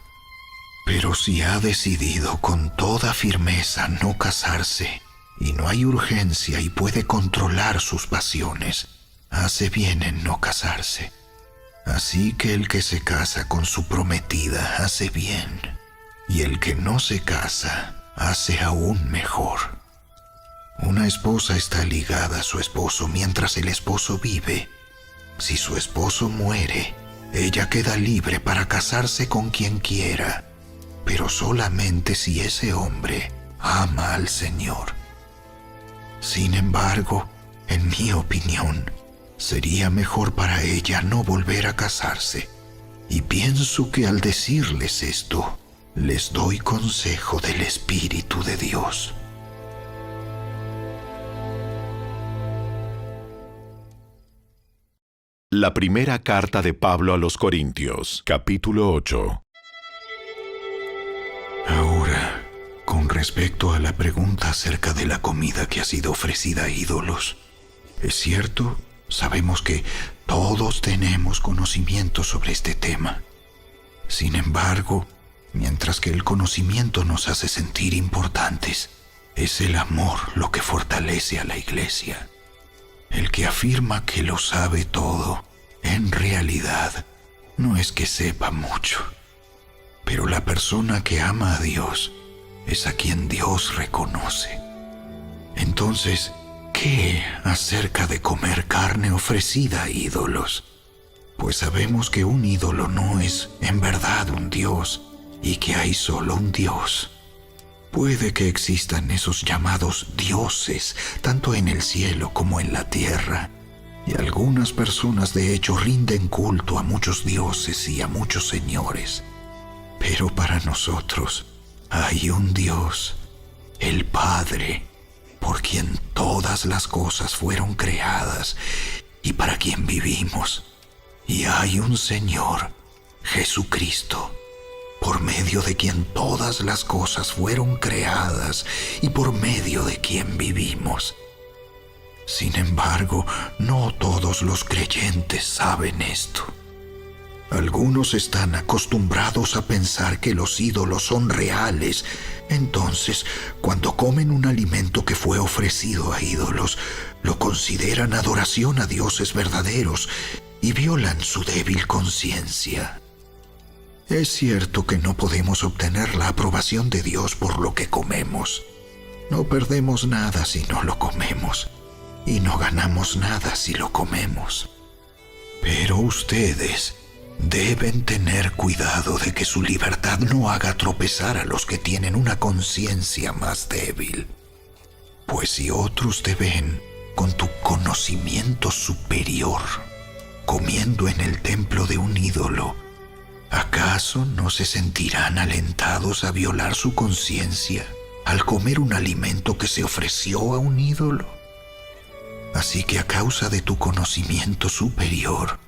Pero si ha decidido con toda firmeza no casarse, y no hay urgencia y puede controlar sus pasiones, hace bien en no casarse. Así que el que se casa con su prometida hace bien, y el que no se casa hace aún mejor. Una esposa está ligada a su esposo mientras el esposo vive. Si su esposo muere, ella queda libre para casarse con quien quiera, pero solamente si ese hombre ama al Señor. Sin embargo, en mi opinión, sería mejor para ella no volver a casarse. Y pienso que al decirles esto, les doy consejo del Espíritu de Dios. La primera carta de Pablo a los Corintios, capítulo 8. Ahora, con respecto a la pregunta acerca de la comida que ha sido ofrecida a ídolos, es cierto, sabemos que todos tenemos conocimiento sobre este tema. Sin embargo, mientras que el conocimiento nos hace sentir importantes, es el amor lo que fortalece a la iglesia. El que afirma que lo sabe todo, en realidad, no es que sepa mucho. Pero la persona que ama a Dios es a quien Dios reconoce. Entonces, ¿qué acerca de comer carne ofrecida a ídolos? Pues sabemos que un ídolo no es en verdad un Dios y que hay solo un Dios. Puede que existan esos llamados dioses, tanto en el cielo como en la tierra, y algunas personas de hecho rinden culto a muchos dioses y a muchos señores. Pero para nosotros hay un Dios, el Padre, por quien todas las cosas fueron creadas y para quien vivimos. Y hay un Señor, Jesucristo, por medio de quien todas las cosas fueron creadas y por medio de quien vivimos. Sin embargo, no todos los creyentes saben esto. Algunos están acostumbrados a pensar que los ídolos son reales. Entonces, cuando comen un alimento que fue ofrecido a ídolos, lo consideran adoración a dioses verdaderos y violan su débil conciencia. Es cierto que no podemos obtener la aprobación de Dios por lo que comemos. No perdemos nada si no lo comemos, y no ganamos nada si lo comemos. Pero ustedes deben tener cuidado de que su libertad no haga tropezar a los que tienen una conciencia más débil. Pues si otros te ven con tu conocimiento superior, comiendo en el templo de un ídolo, ¿acaso no se sentirán alentados a violar su conciencia al comer un alimento que se ofreció a un ídolo? Así que a causa de tu conocimiento superior,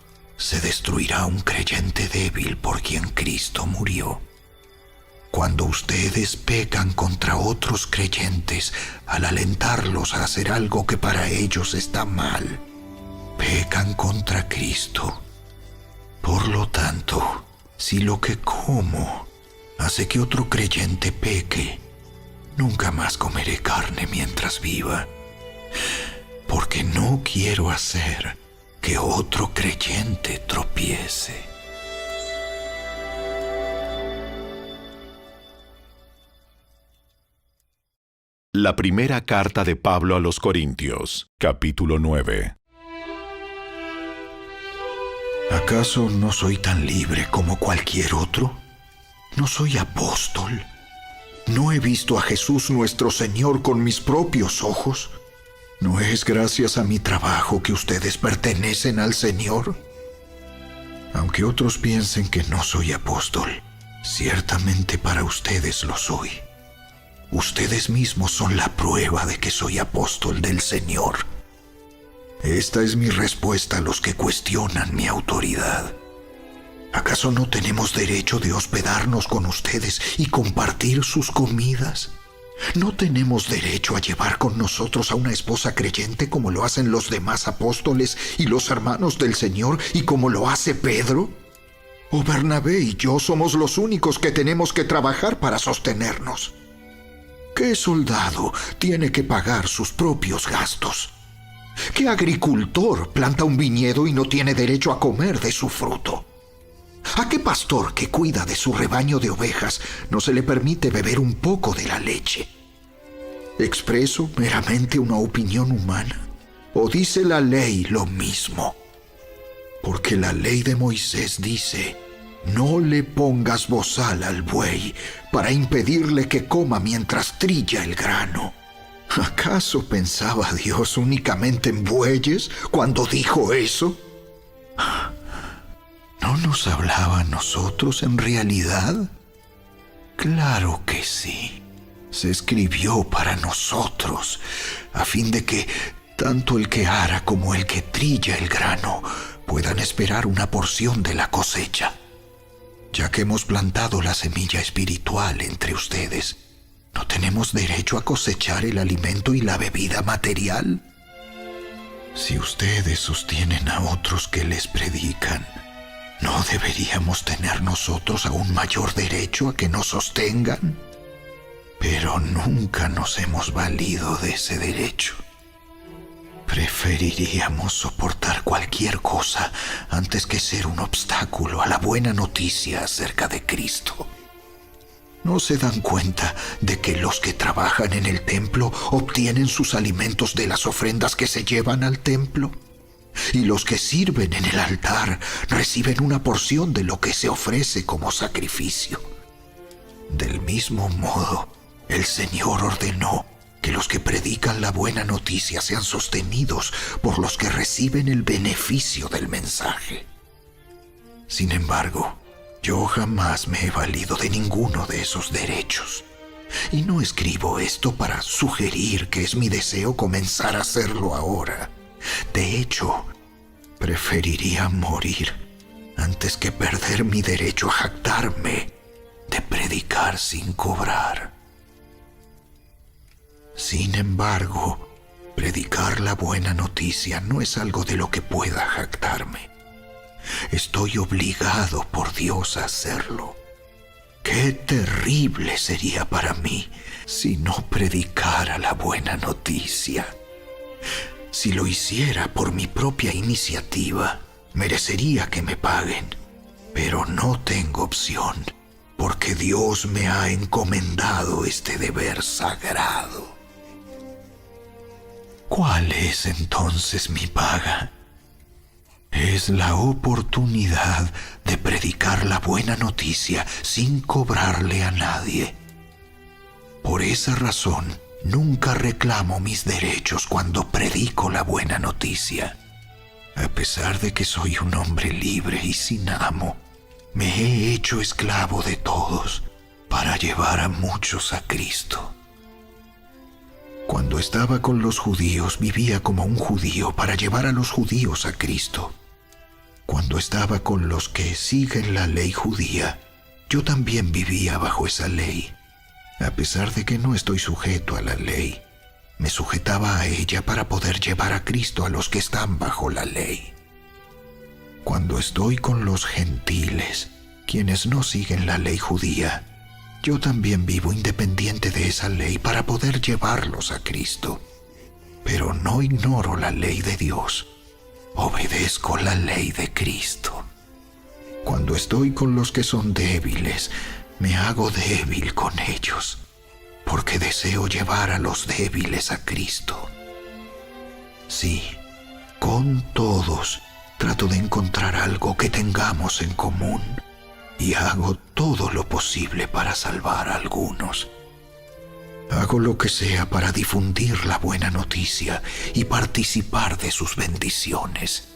se destruirá un creyente débil por quien Cristo murió. Cuando ustedes pecan contra otros creyentes al alentarlos a hacer algo que para ellos está mal, pecan contra Cristo. Por lo tanto, si lo que como hace que otro creyente peque, nunca más comeré carne mientras viva, porque no quiero hacer que otro creyente tropiece. La primera carta de Pablo a los Corintios, capítulo 9. ¿Acaso no soy tan libre como cualquier otro? ¿No soy apóstol? ¿No he visto a Jesús nuestro Señor con mis propios ojos? ¿No es gracias a mi trabajo que ustedes pertenecen al Señor? Aunque otros piensen que no soy apóstol, ciertamente para ustedes lo soy. Ustedes mismos son la prueba de que soy apóstol del Señor. Esta es mi respuesta a los que cuestionan mi autoridad. ¿Acaso no tenemos derecho de hospedarnos con ustedes y compartir sus comidas? ¿No tenemos derecho a llevar con nosotros a una esposa creyente como lo hacen los demás apóstoles y los hermanos del Señor y como lo hace Pedro? O Bernabé y yo somos los únicos que tenemos que trabajar para sostenernos. ¿Qué soldado tiene que pagar sus propios gastos? ¿Qué agricultor planta un viñedo y no tiene derecho a comer de su fruto? ¿A qué pastor que cuida de su rebaño de ovejas no se le permite beber un poco de la leche? ¿Expreso meramente una opinión humana? ¿O dice la ley lo mismo? Porque la ley de Moisés dice: no le pongas bozal al buey para impedirle que coma mientras trilla el grano. ¿Acaso pensaba Dios únicamente en bueyes cuando dijo eso? ¿No nos hablaba a nosotros en realidad? Claro que sí. Se escribió para nosotros, a fin de que tanto el que ara como el que trilla el grano puedan esperar una porción de la cosecha. Ya que hemos plantado la semilla espiritual entre ustedes, ¿no tenemos derecho a cosechar el alimento y la bebida material? Si ustedes sostienen a otros que les predican, ¿no deberíamos tener nosotros aún mayor derecho a que nos sostengan? Pero nunca nos hemos valido de ese derecho. Preferiríamos soportar cualquier cosa antes que ser un obstáculo a la buena noticia acerca de Cristo. ¿No se dan cuenta de que los que trabajan en el templo obtienen sus alimentos de las ofrendas que se llevan al templo? Y los que sirven en el altar reciben una porción de lo que se ofrece como sacrificio. Del mismo modo, el Señor ordenó que los que predican la buena noticia sean sostenidos por los que reciben el beneficio del mensaje. Sin embargo, yo jamás me he valido de ninguno de esos derechos. Y no escribo esto para sugerir que es mi deseo comenzar a hacerlo ahora. De hecho, preferiría morir antes que perder mi derecho a jactarme de predicar sin cobrar. Sin embargo, predicar la buena noticia no es algo de lo que pueda jactarme. Estoy obligado por Dios a hacerlo. Qué terrible sería para mí si no predicara la buena noticia. Si lo hiciera por mi propia iniciativa, merecería que me paguen. Pero no tengo opción, porque Dios me ha encomendado este deber sagrado. ¿Cuál es entonces mi paga? Es la oportunidad de predicar la buena noticia sin cobrarle a nadie. Por esa razón, nunca reclamo mis derechos cuando predico la buena noticia. A pesar de que soy un hombre libre y sin amo, me he hecho esclavo de todos para llevar a muchos a Cristo. Cuando estaba con los judíos, vivía como un judío para llevar a los judíos a Cristo. Cuando estaba con los que siguen la ley judía, yo también vivía bajo esa ley. A pesar de que no estoy sujeto a la ley, me sujetaba a ella para poder llevar a Cristo a los que están bajo la ley. Cuando estoy con los gentiles, quienes no siguen la ley judía, yo también vivo independiente de esa ley para poder llevarlos a Cristo. Pero no ignoro la ley de Dios. Obedezco la ley de Cristo. Cuando estoy con los que son débiles, me hago débil con ellos, porque deseo llevar a los débiles a Cristo. Sí, con todos trato de encontrar algo que tengamos en común. Y hago todo lo posible para salvar a algunos. Hago lo que sea para difundir la buena noticia y participar de sus bendiciones.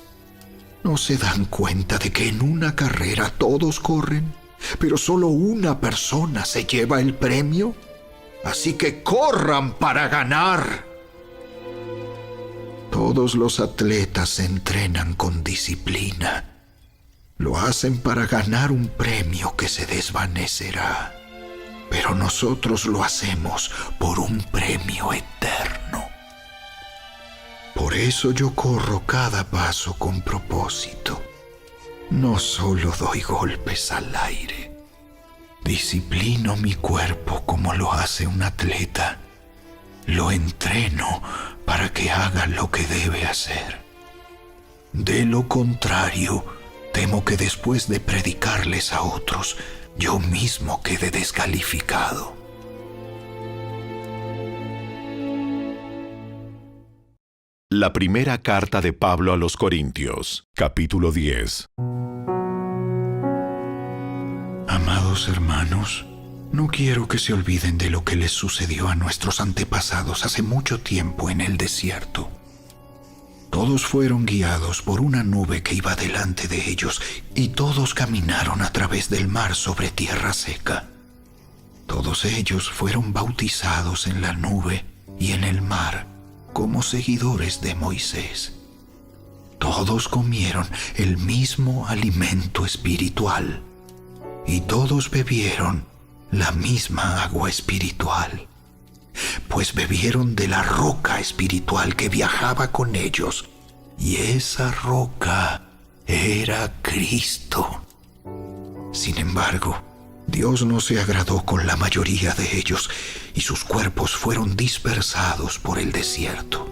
¿No se dan cuenta de que en una carrera todos corren, pero solo una persona se lleva el premio? Así que corran para ganar. Todos los atletas se entrenan con disciplina. Lo hacen para ganar un premio que se desvanecerá. Pero nosotros lo hacemos por un premio eterno. Por eso yo corro cada paso con propósito. No solo doy golpes al aire, disciplino mi cuerpo como lo hace un atleta. Lo entreno para que haga lo que debe hacer. De lo contrario, temo que después de predicarles a otros, yo mismo quede descalificado. La primera carta de Pablo a los Corintios, capítulo 10. Amados hermanos, no quiero que se olviden de lo que les sucedió a nuestros antepasados hace mucho tiempo en el desierto. Todos fueron guiados por una nube que iba delante de ellos, y todos caminaron a través del mar sobre tierra seca. Todos ellos fueron bautizados en la nube y en el mar como seguidores de Moisés. Todos comieron el mismo alimento espiritual y todos bebieron la misma agua espiritual, pues bebieron de la roca espiritual que viajaba con ellos, y esa roca era Cristo. Sin embargo, Dios no se agradó con la mayoría de ellos, y sus cuerpos fueron dispersados por el desierto.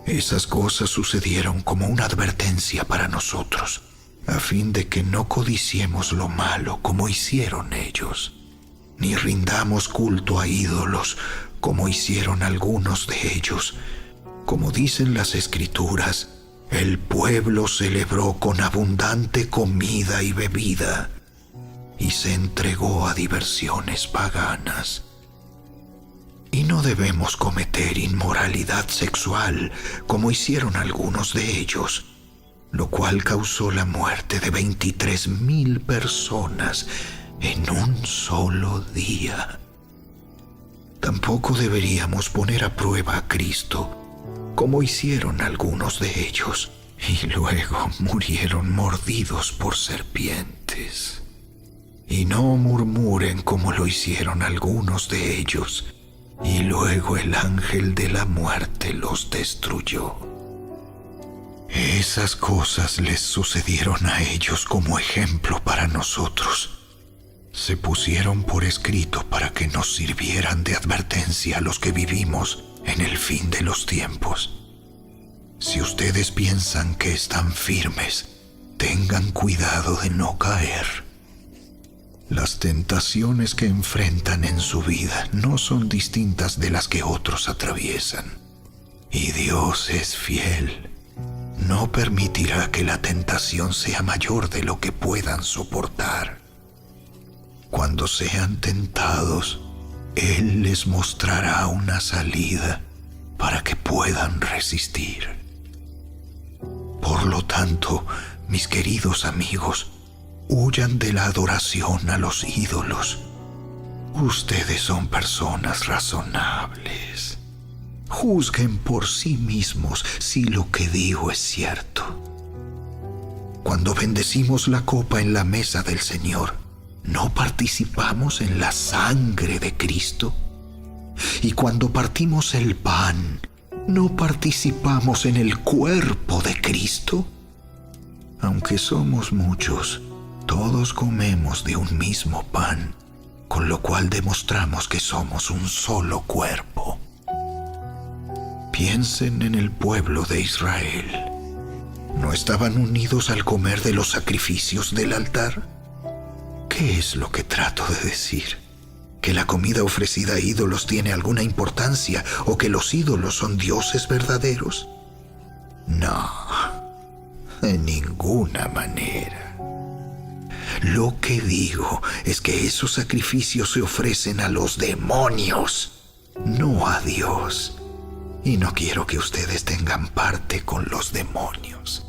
Esas cosas sucedieron como una advertencia para nosotros, a fin de que no codiciemos lo malo como hicieron ellos, ni rindamos culto a ídolos como hicieron algunos de ellos. Como dicen las Escrituras, el pueblo celebró con abundante comida y bebida, y se entregó a diversiones paganas. Y no debemos cometer inmoralidad sexual como hicieron algunos de ellos, lo cual causó la muerte de 23,000 personas en un solo día. Tampoco deberíamos poner a prueba a Cristo, como hicieron algunos de ellos, y luego murieron mordidos por serpientes. Y no murmuren como lo hicieron algunos de ellos, y luego el ángel de la muerte los destruyó. Esas cosas les sucedieron a ellos como ejemplo para nosotros. Se pusieron por escrito para que nos sirvieran de advertencia a los que vivimos en el fin de los tiempos. Si ustedes piensan que están firmes, tengan cuidado de no caer. Las tentaciones que enfrentan en su vida no son distintas de las que otros atraviesan. Y Dios es fiel. No permitirá que la tentación sea mayor de lo que puedan soportar. Cuando sean tentados, Él les mostrará una salida para que puedan resistir. Por lo tanto, mis queridos amigos, huyan de la adoración a los ídolos. Ustedes son personas razonables. Juzguen por sí mismos si lo que digo es cierto. Cuando bendecimos la copa en la mesa del Señor, ¿no participamos en la sangre de Cristo? Y cuando partimos el pan, ¿no participamos en el cuerpo de Cristo? Aunque somos muchos, todos comemos de un mismo pan, con lo cual demostramos que somos un solo cuerpo. Piensen en el pueblo de Israel. ¿No estaban unidos al comer de los sacrificios del altar? ¿Qué es lo que trato de decir? ¿Que la comida ofrecida a ídolos tiene alguna importancia o que los ídolos son dioses verdaderos? No, de ninguna manera. Lo que digo es que esos sacrificios se ofrecen a los demonios, no a Dios. Y no quiero que ustedes tengan parte con los demonios.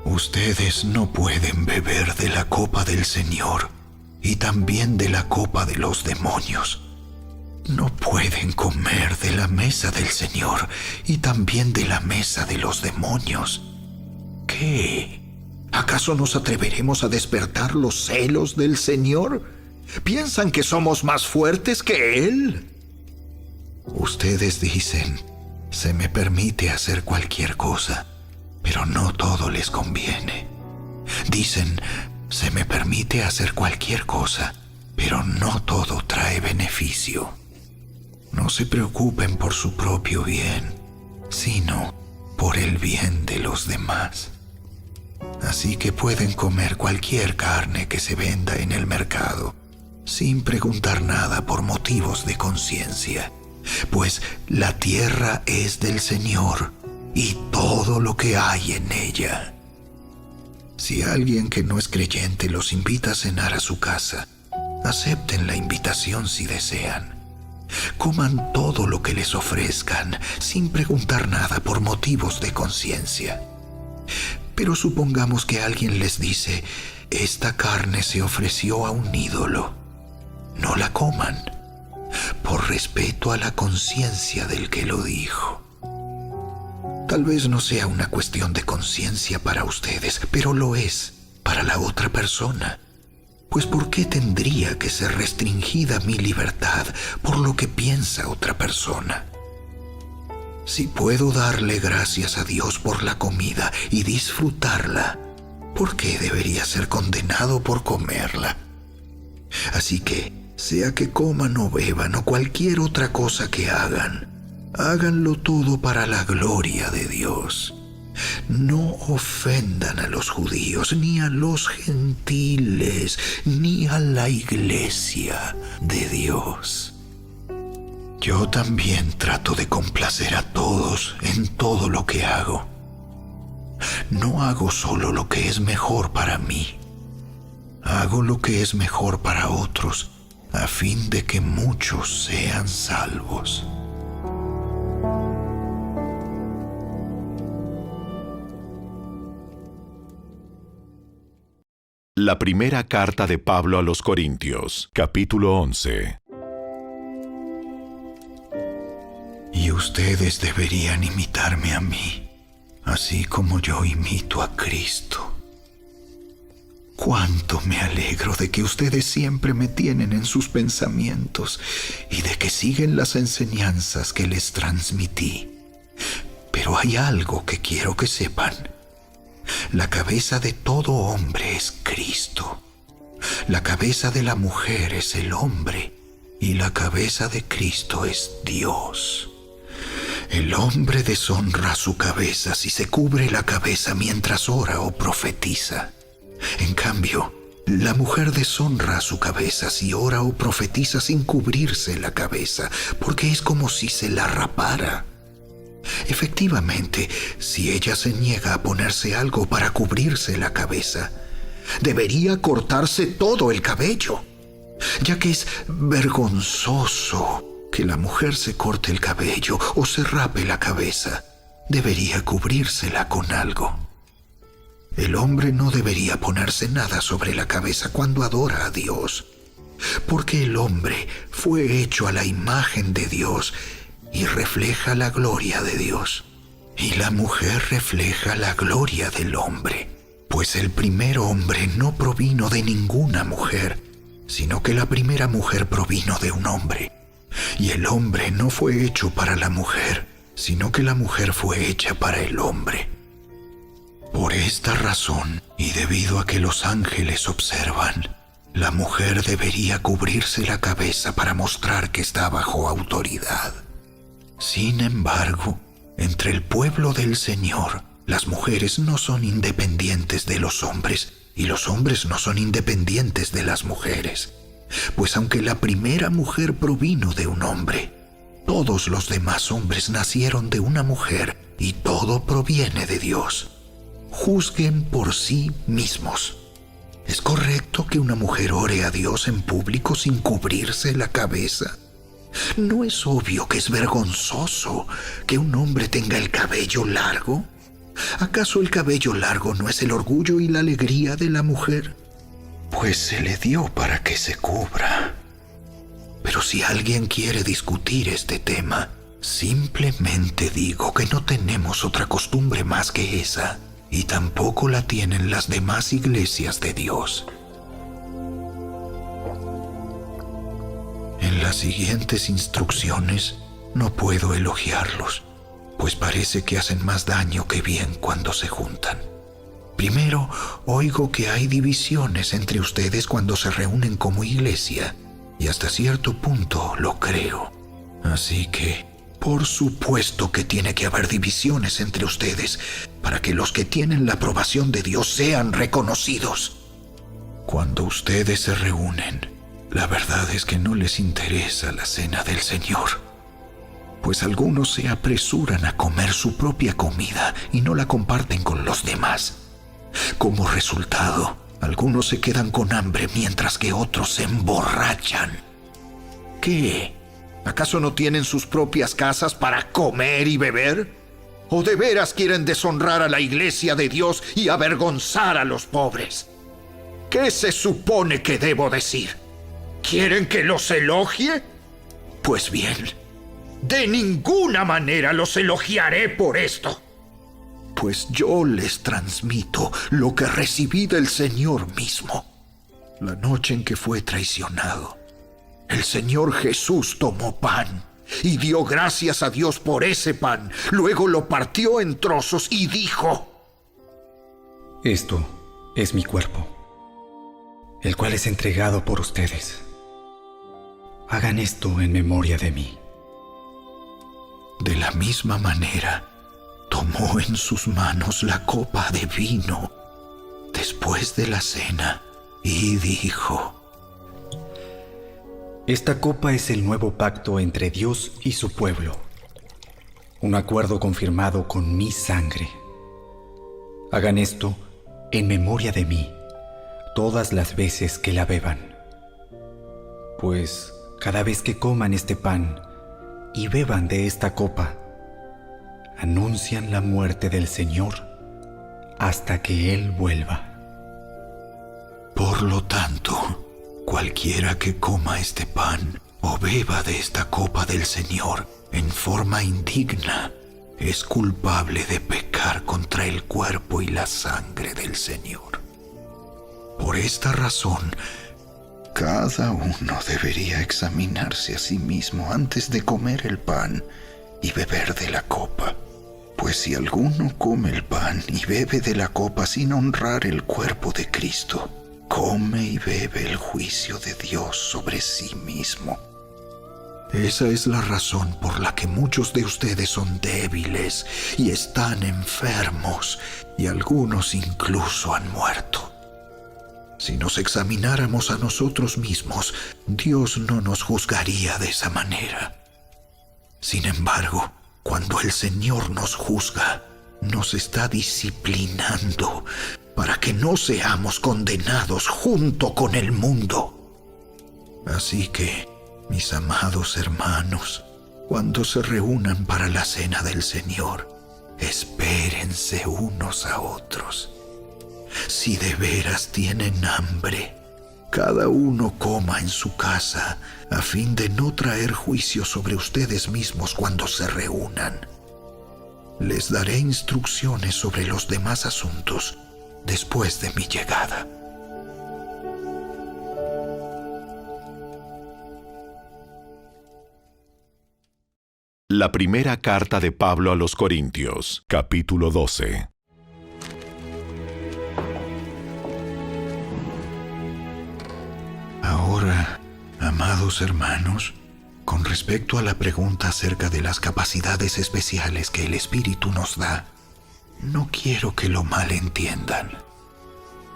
Ustedes no pueden beber de la copa del Señor y también de la copa de los demonios. No pueden comer de la mesa del Señor y también de la mesa de los demonios. ¿Qué? ¿Acaso nos atreveremos a despertar los celos del Señor? ¿Piensan que somos más fuertes que Él? Ustedes dicen, se me permite hacer cualquier cosa, pero no todo les conviene. Dicen, se me permite hacer cualquier cosa, pero no todo trae beneficio. No se preocupen por su propio bien, sino por el bien de los demás. Así que pueden comer cualquier carne que se venda en el mercado, sin preguntar nada por motivos de conciencia, pues la tierra es del Señor y todo lo que hay en ella. Si alguien que no es creyente los invita a cenar a su casa, acepten la invitación si desean. Coman todo lo que les ofrezcan, sin preguntar nada por motivos de conciencia. Pero supongamos que alguien les dice, esta carne se ofreció a un ídolo. No la coman, por respeto a la conciencia del que lo dijo. Tal vez no sea una cuestión de conciencia para ustedes, pero lo es para la otra persona. Pues ¿por qué tendría que ser restringida mi libertad por lo que piensa otra persona? Si puedo darle gracias a Dios por la comida y disfrutarla, ¿por qué debería ser condenado por comerla? Así que, sea que coman o beban o cualquier otra cosa que hagan, háganlo todo para la gloria de Dios. No ofendan a los judíos, ni a los gentiles, ni a la iglesia de Dios. Yo también trato de complacer a todos en todo lo que hago. No hago solo lo que es mejor para mí. Hago lo que es mejor para otros, a fin de que muchos sean salvos. La primera carta de Pablo a los Corintios, capítulo 11. Y ustedes deberían imitarme a mí, así como yo imito a Cristo. Cuánto me alegro de que ustedes siempre me tienen en sus pensamientos y de que siguen las enseñanzas que les transmití. Pero hay algo que quiero que sepan. La cabeza de todo hombre es Cristo. La cabeza de la mujer es el hombre y la cabeza de Cristo es Dios. El hombre deshonra su cabeza si se cubre la cabeza mientras ora o profetiza. En cambio, la mujer deshonra su cabeza si ora o profetiza sin cubrirse la cabeza, porque es como si se la rapara. Efectivamente, si ella se niega a ponerse algo para cubrirse la cabeza, debería cortarse todo el cabello, ya que es vergonzoso que la mujer se corte el cabello o se rape la cabeza. Debería cubrírsela con algo. El hombre no debería ponerse nada sobre la cabeza cuando adora a Dios, porque el hombre fue hecho a la imagen de Dios y refleja la gloria de Dios. Y la mujer refleja la gloria del hombre, pues el primer hombre no provino de ninguna mujer, sino que la primera mujer provino de un hombre. Y el hombre no fue hecho para la mujer, sino que la mujer fue hecha para el hombre. Por esta razón, y debido a que los ángeles observan, la mujer debería cubrirse la cabeza para mostrar que está bajo autoridad. Sin embargo, entre el pueblo del Señor, las mujeres no son independientes de los hombres, y los hombres no son independientes de las mujeres. Pues aunque la primera mujer provino de un hombre, todos los demás hombres nacieron de una mujer, y todo proviene de Dios. Juzguen por sí mismos. ¿Es correcto que una mujer ore a Dios en público sin cubrirse la cabeza? ¿No es obvio que es vergonzoso que un hombre tenga el cabello largo? ¿Acaso el cabello largo no es el orgullo y la alegría de la mujer? Pues se le dio para que se cubra. Pero si alguien quiere discutir este tema, simplemente digo que no tenemos otra costumbre más que esa, y tampoco la tienen las demás iglesias de Dios. En las siguientes instrucciones no puedo elogiarlos, pues parece que hacen más daño que bien cuando se juntan. Primero, oigo que hay divisiones entre ustedes cuando se reúnen como iglesia, y hasta cierto punto lo creo. Así que, por supuesto que tiene que haber divisiones entre ustedes para que los que tienen la aprobación de Dios sean reconocidos. Cuando ustedes se reúnen, la verdad es que no les interesa la cena del Señor, pues algunos se apresuran a comer su propia comida y no la comparten con los demás. Como resultado, algunos se quedan con hambre mientras que otros se emborrachan. ¿Qué? ¿Acaso no tienen sus propias casas para comer y beber? ¿O de veras quieren deshonrar a la iglesia de Dios y avergonzar a los pobres? ¿Qué se supone que debo decir? ¿Quieren que los elogie? Pues bien, de ninguna manera los elogiaré por esto. Pues yo les transmito lo que recibí del Señor mismo. La noche en que fue traicionado, el Señor Jesús tomó pan y dio gracias a Dios por ese pan. Luego lo partió en trozos y dijo: Esto es mi cuerpo, el cual es entregado por ustedes. Hagan esto en memoria de mí. De la misma manera, tomó en sus manos la copa de vino después de la cena y dijo: Esta copa es el nuevo pacto entre Dios y su pueblo, un acuerdo confirmado con mi sangre. Hagan esto en memoria de mí todas las veces que la beban, pues cada vez que coman este pan y beban de esta copa, anuncian la muerte del Señor hasta que Él vuelva. Por lo tanto, cualquiera que coma este pan o beba de esta copa del Señor en forma indigna es culpable de pecar contra el cuerpo y la sangre del Señor. Por esta razón, cada uno debería examinarse a sí mismo antes de comer el pan y beber de la copa. Pues si alguno come el pan y bebe de la copa sin honrar el cuerpo de Cristo, come y bebe el juicio de Dios sobre sí mismo. Esa es la razón por la que muchos de ustedes son débiles y están enfermos, y algunos incluso han muerto. Si nos examináramos a nosotros mismos, Dios no nos juzgaría de esa manera. Sin embargo, cuando el Señor nos juzga, nos está disciplinando para que no seamos condenados junto con el mundo. Así que, mis amados hermanos, cuando se reúnan para la cena del Señor, espérense unos a otros. Si de veras tienen hambre, cada uno coma en su casa, a fin de no traer juicio sobre ustedes mismos cuando se reúnan. Les daré instrucciones sobre los demás asuntos después de mi llegada. La primera carta de Pablo a los Corintios, capítulo 12. Ahora, amados hermanos, con respecto a la pregunta acerca de las capacidades especiales que el Espíritu nos da, no quiero que lo malentiendan.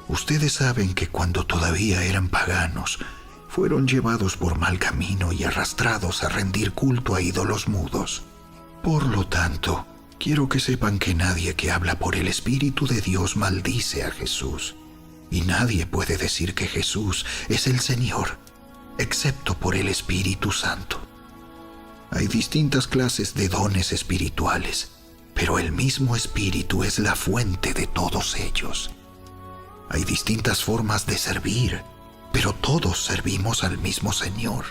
Ustedes saben que cuando todavía eran paganos, fueron llevados por mal camino y arrastrados a rendir culto a ídolos mudos. Por lo tanto, quiero que sepan que nadie que habla por el Espíritu de Dios maldice a Jesús. Y nadie puede decir que Jesús es el Señor, excepto por el Espíritu Santo. Hay distintas clases de dones espirituales, pero el mismo Espíritu es la fuente de todos ellos. Hay distintas formas de servir, pero todos servimos al mismo Señor.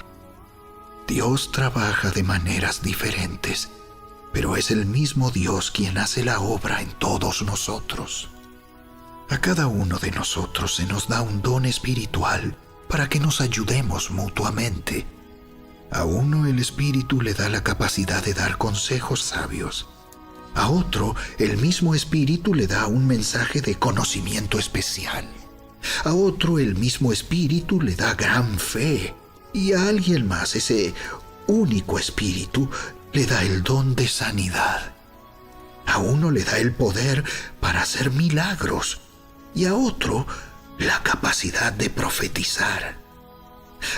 Dios trabaja de maneras diferentes, pero es el mismo Dios quien hace la obra en todos nosotros. A cada uno de nosotros se nos da un don espiritual para que nos ayudemos mutuamente. A uno el Espíritu le da la capacidad de dar consejos sabios. A otro, el mismo Espíritu le da un mensaje de conocimiento especial. A otro, el mismo Espíritu le da gran fe. Y a alguien más, ese único Espíritu le da el don de sanidad. A uno le da el poder para hacer milagros y a otro la capacidad de profetizar.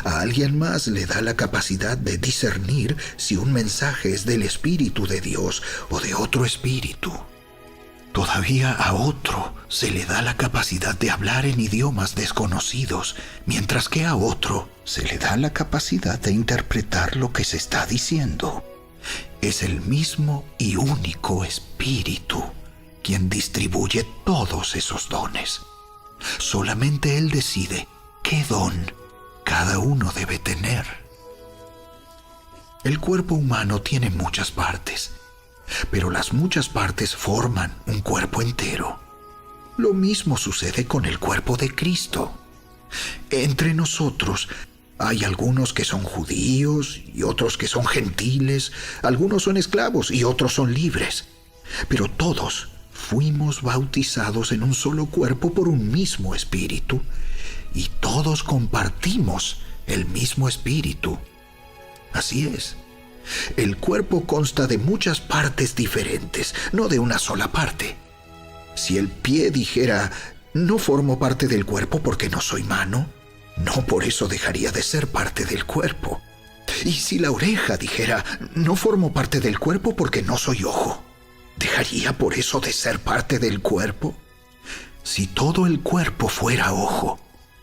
A alguien más le da la capacidad de discernir si un mensaje es del Espíritu de Dios o de otro espíritu. Todavía a otro se le da la capacidad de hablar en idiomas desconocidos, mientras que a otro se le da la capacidad de interpretar lo que se está diciendo. Es el mismo y único Espíritu quien distribuye todos esos dones. Solamente Él decide qué don cada uno debe tener. El cuerpo humano tiene muchas partes, pero las muchas partes forman un cuerpo entero. Lo mismo sucede con el cuerpo de Cristo. Entre nosotros hay algunos que son judíos y otros que son gentiles, algunos son esclavos y otros son libres, pero todos fuimos bautizados en un solo cuerpo por un mismo Espíritu y todos compartimos el mismo Espíritu. Así es. El cuerpo consta de muchas partes diferentes, no de una sola parte. Si el pie dijera, no formo parte del cuerpo porque no soy mano, no por eso dejaría de ser parte del cuerpo. Y si la oreja dijera, no formo parte del cuerpo porque no soy ojo, ¿dejaría por eso de ser parte del cuerpo? Si todo el cuerpo fuera ojo,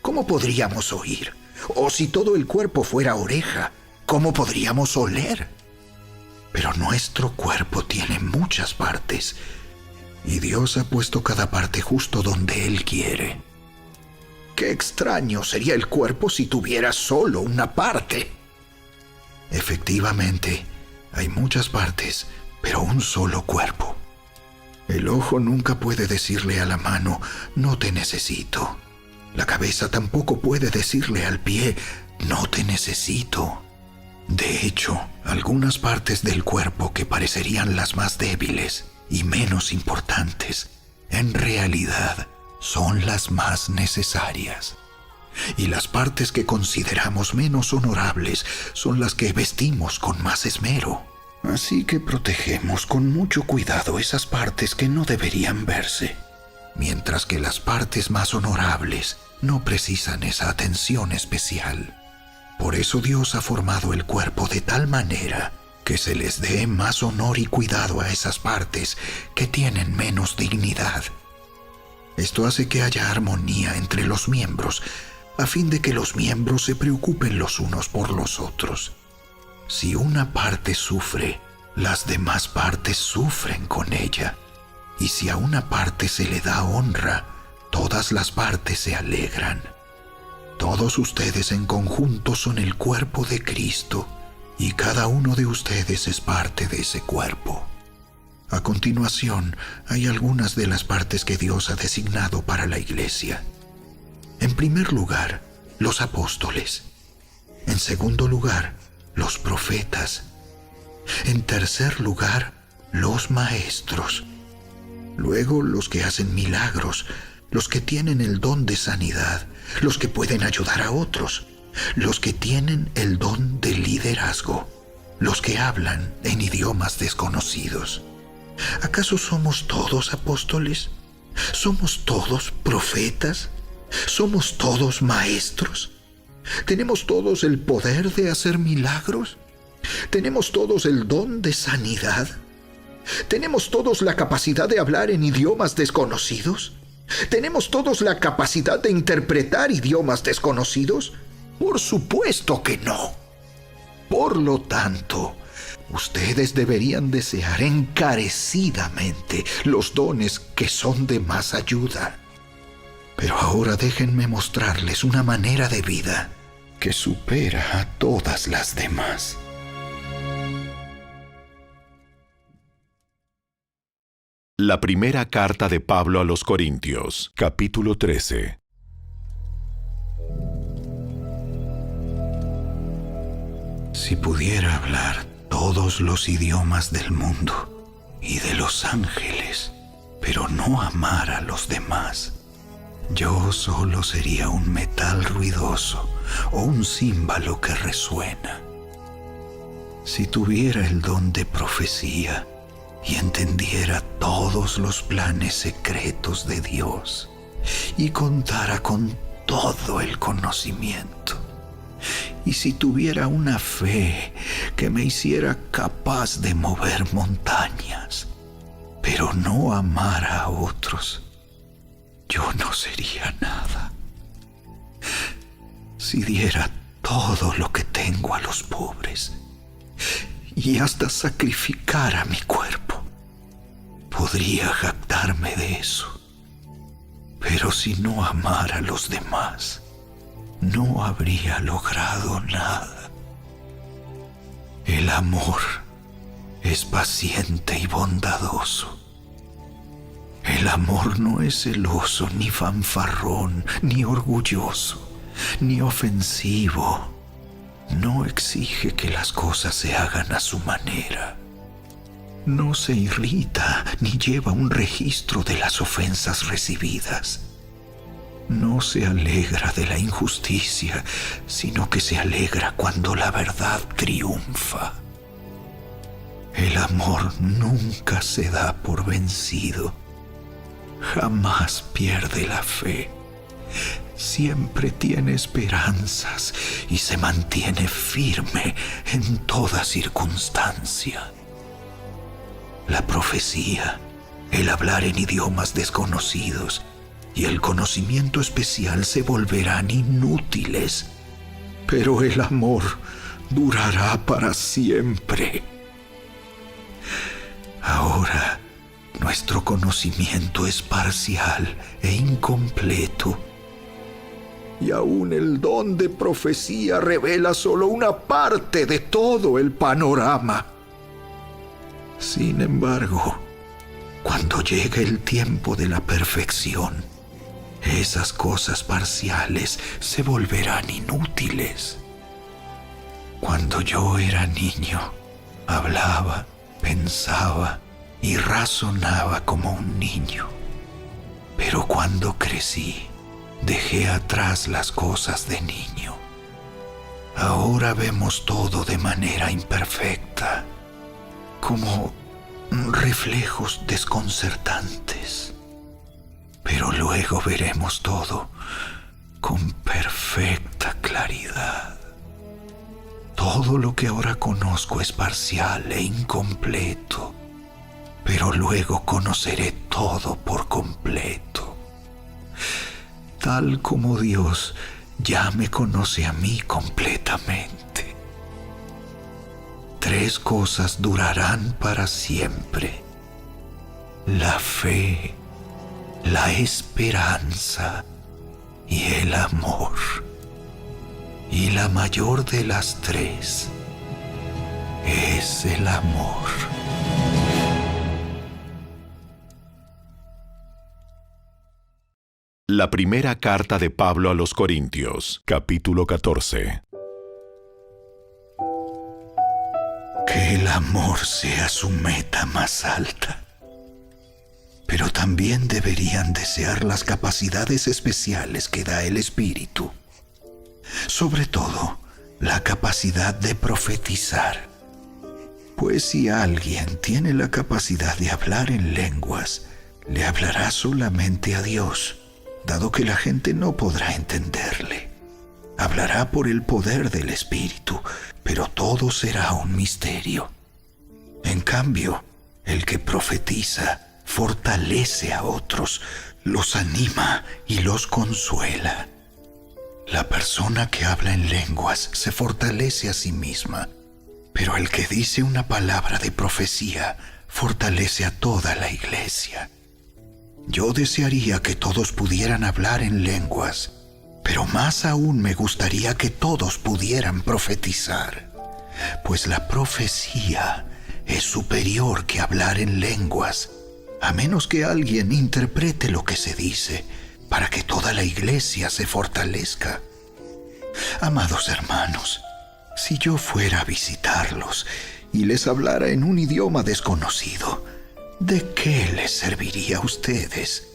¿cómo podríamos oír? O si todo el cuerpo fuera oreja, ¿cómo podríamos oler? Pero nuestro cuerpo tiene muchas partes, y Dios ha puesto cada parte justo donde Él quiere. Qué extraño sería el cuerpo si tuviera solo una parte. Efectivamente, hay muchas partes, pero un solo cuerpo. El ojo nunca puede decirle a la mano, no te necesito. La cabeza tampoco puede decirle al pie, no te necesito. De hecho, algunas partes del cuerpo que parecerían las más débiles y menos importantes, en realidad son las más necesarias. Y las partes que consideramos menos honorables son las que vestimos con más esmero. Así que protegemos con mucho cuidado esas partes que no deberían verse, mientras que las partes más honorables no precisan esa atención especial. Por eso Dios ha formado el cuerpo de tal manera que se les dé más honor y cuidado a esas partes que tienen menos dignidad. Esto hace que haya armonía entre los miembros, a fin de que los miembros se preocupen los unos por los otros. Si una parte sufre, las demás partes sufren con ella. Y si a una parte se le da honra, todas las partes se alegran. Todos ustedes en conjunto son el cuerpo de Cristo, y cada uno de ustedes es parte de ese cuerpo. A continuación, hay algunas de las partes que Dios ha designado para la iglesia. En primer lugar, los apóstoles. En segundo lugar, los profetas. En tercer lugar, los maestros. Luego, los que hacen milagros, los que tienen el don de sanidad, los que pueden ayudar a otros, los que tienen el don de liderazgo, los que hablan en idiomas desconocidos. ¿Acaso somos todos apóstoles? ¿Somos todos profetas? ¿Somos todos maestros? ¿Tenemos todos el poder de hacer milagros? ¿Tenemos todos el don de sanidad? ¿Tenemos todos la capacidad de hablar en idiomas desconocidos? ¿Tenemos todos la capacidad de interpretar idiomas desconocidos? Por supuesto que no. Por lo tanto, ustedes deberían desear encarecidamente los dones que son de más ayuda. Pero ahora déjenme mostrarles una manera de vida que supera a todas las demás. La primera carta de Pablo a los Corintios, capítulo 13. Si pudiera hablar todos los idiomas del mundo y de los ángeles, pero no amar a los demás, yo solo sería un metal ruidoso o un címbalo que resuena. Si tuviera el don de profecía y entendiera todos los planes secretos de Dios y contara con todo el conocimiento, y si tuviera una fe que me hiciera capaz de mover montañas, pero no amara a otros, yo no sería nada. Si diera todo lo que tengo a los pobres y hasta sacrificara mi cuerpo, podría jactarme de eso. Pero si no amara a los demás, no habría logrado nada. El amor es paciente y bondadoso. El amor no es celoso, ni fanfarrón, ni orgulloso, ni ofensivo. No exige que las cosas se hagan a su manera. No se irrita ni lleva un registro de las ofensas recibidas. No se alegra de la injusticia, sino que se alegra cuando la verdad triunfa. El amor nunca se da por vencido. Jamás pierde la fe. Siempre tiene esperanzas y se mantiene firme en toda circunstancia. La profecía, el hablar en idiomas desconocidos y el conocimiento especial se volverán inútiles, pero el amor durará para siempre. Ahora, nuestro conocimiento es parcial e incompleto, y aún el don de profecía revela solo una parte de todo el panorama. Sin embargo, cuando llegue el tiempo de la perfección, esas cosas parciales se volverán inútiles. Cuando yo era niño, hablaba, pensaba y razonaba como un niño. Pero cuando crecí, dejé atrás las cosas de niño. Ahora vemos todo de manera imperfecta, como reflejos desconcertantes. Pero luego veremos todo con perfecta claridad. Todo lo que ahora conozco es parcial e incompleto, pero luego conoceré todo por completo. Tal como Dios ya me conoce a mí completamente. 3 cosas durarán para siempre: la fe, la esperanza y el amor. Y la mayor de las 3 es el amor. La primera carta de Pablo a los Corintios, capítulo 14. Que el amor sea su meta más alta. Pero también deberían desear las capacidades especiales que da el Espíritu. Sobre todo, la capacidad de profetizar. Pues si alguien tiene la capacidad de hablar en lenguas, le hablará solamente a Dios, dado que la gente no podrá entenderle. Hablará por el poder del Espíritu, pero todo será un misterio. En cambio, el que profetiza fortalece a otros, los anima y los consuela. La persona que habla en lenguas se fortalece a sí misma, pero el que dice una palabra de profecía fortalece a toda la iglesia. Yo desearía que todos pudieran hablar en lenguas, pero más aún me gustaría que todos pudieran profetizar, pues la profecía es superior que hablar en lenguas, a menos que alguien interprete lo que se dice para que toda la iglesia se fortalezca. Amados hermanos, si yo fuera a visitarlos y les hablara en un idioma desconocido, ¿de qué les serviría a ustedes?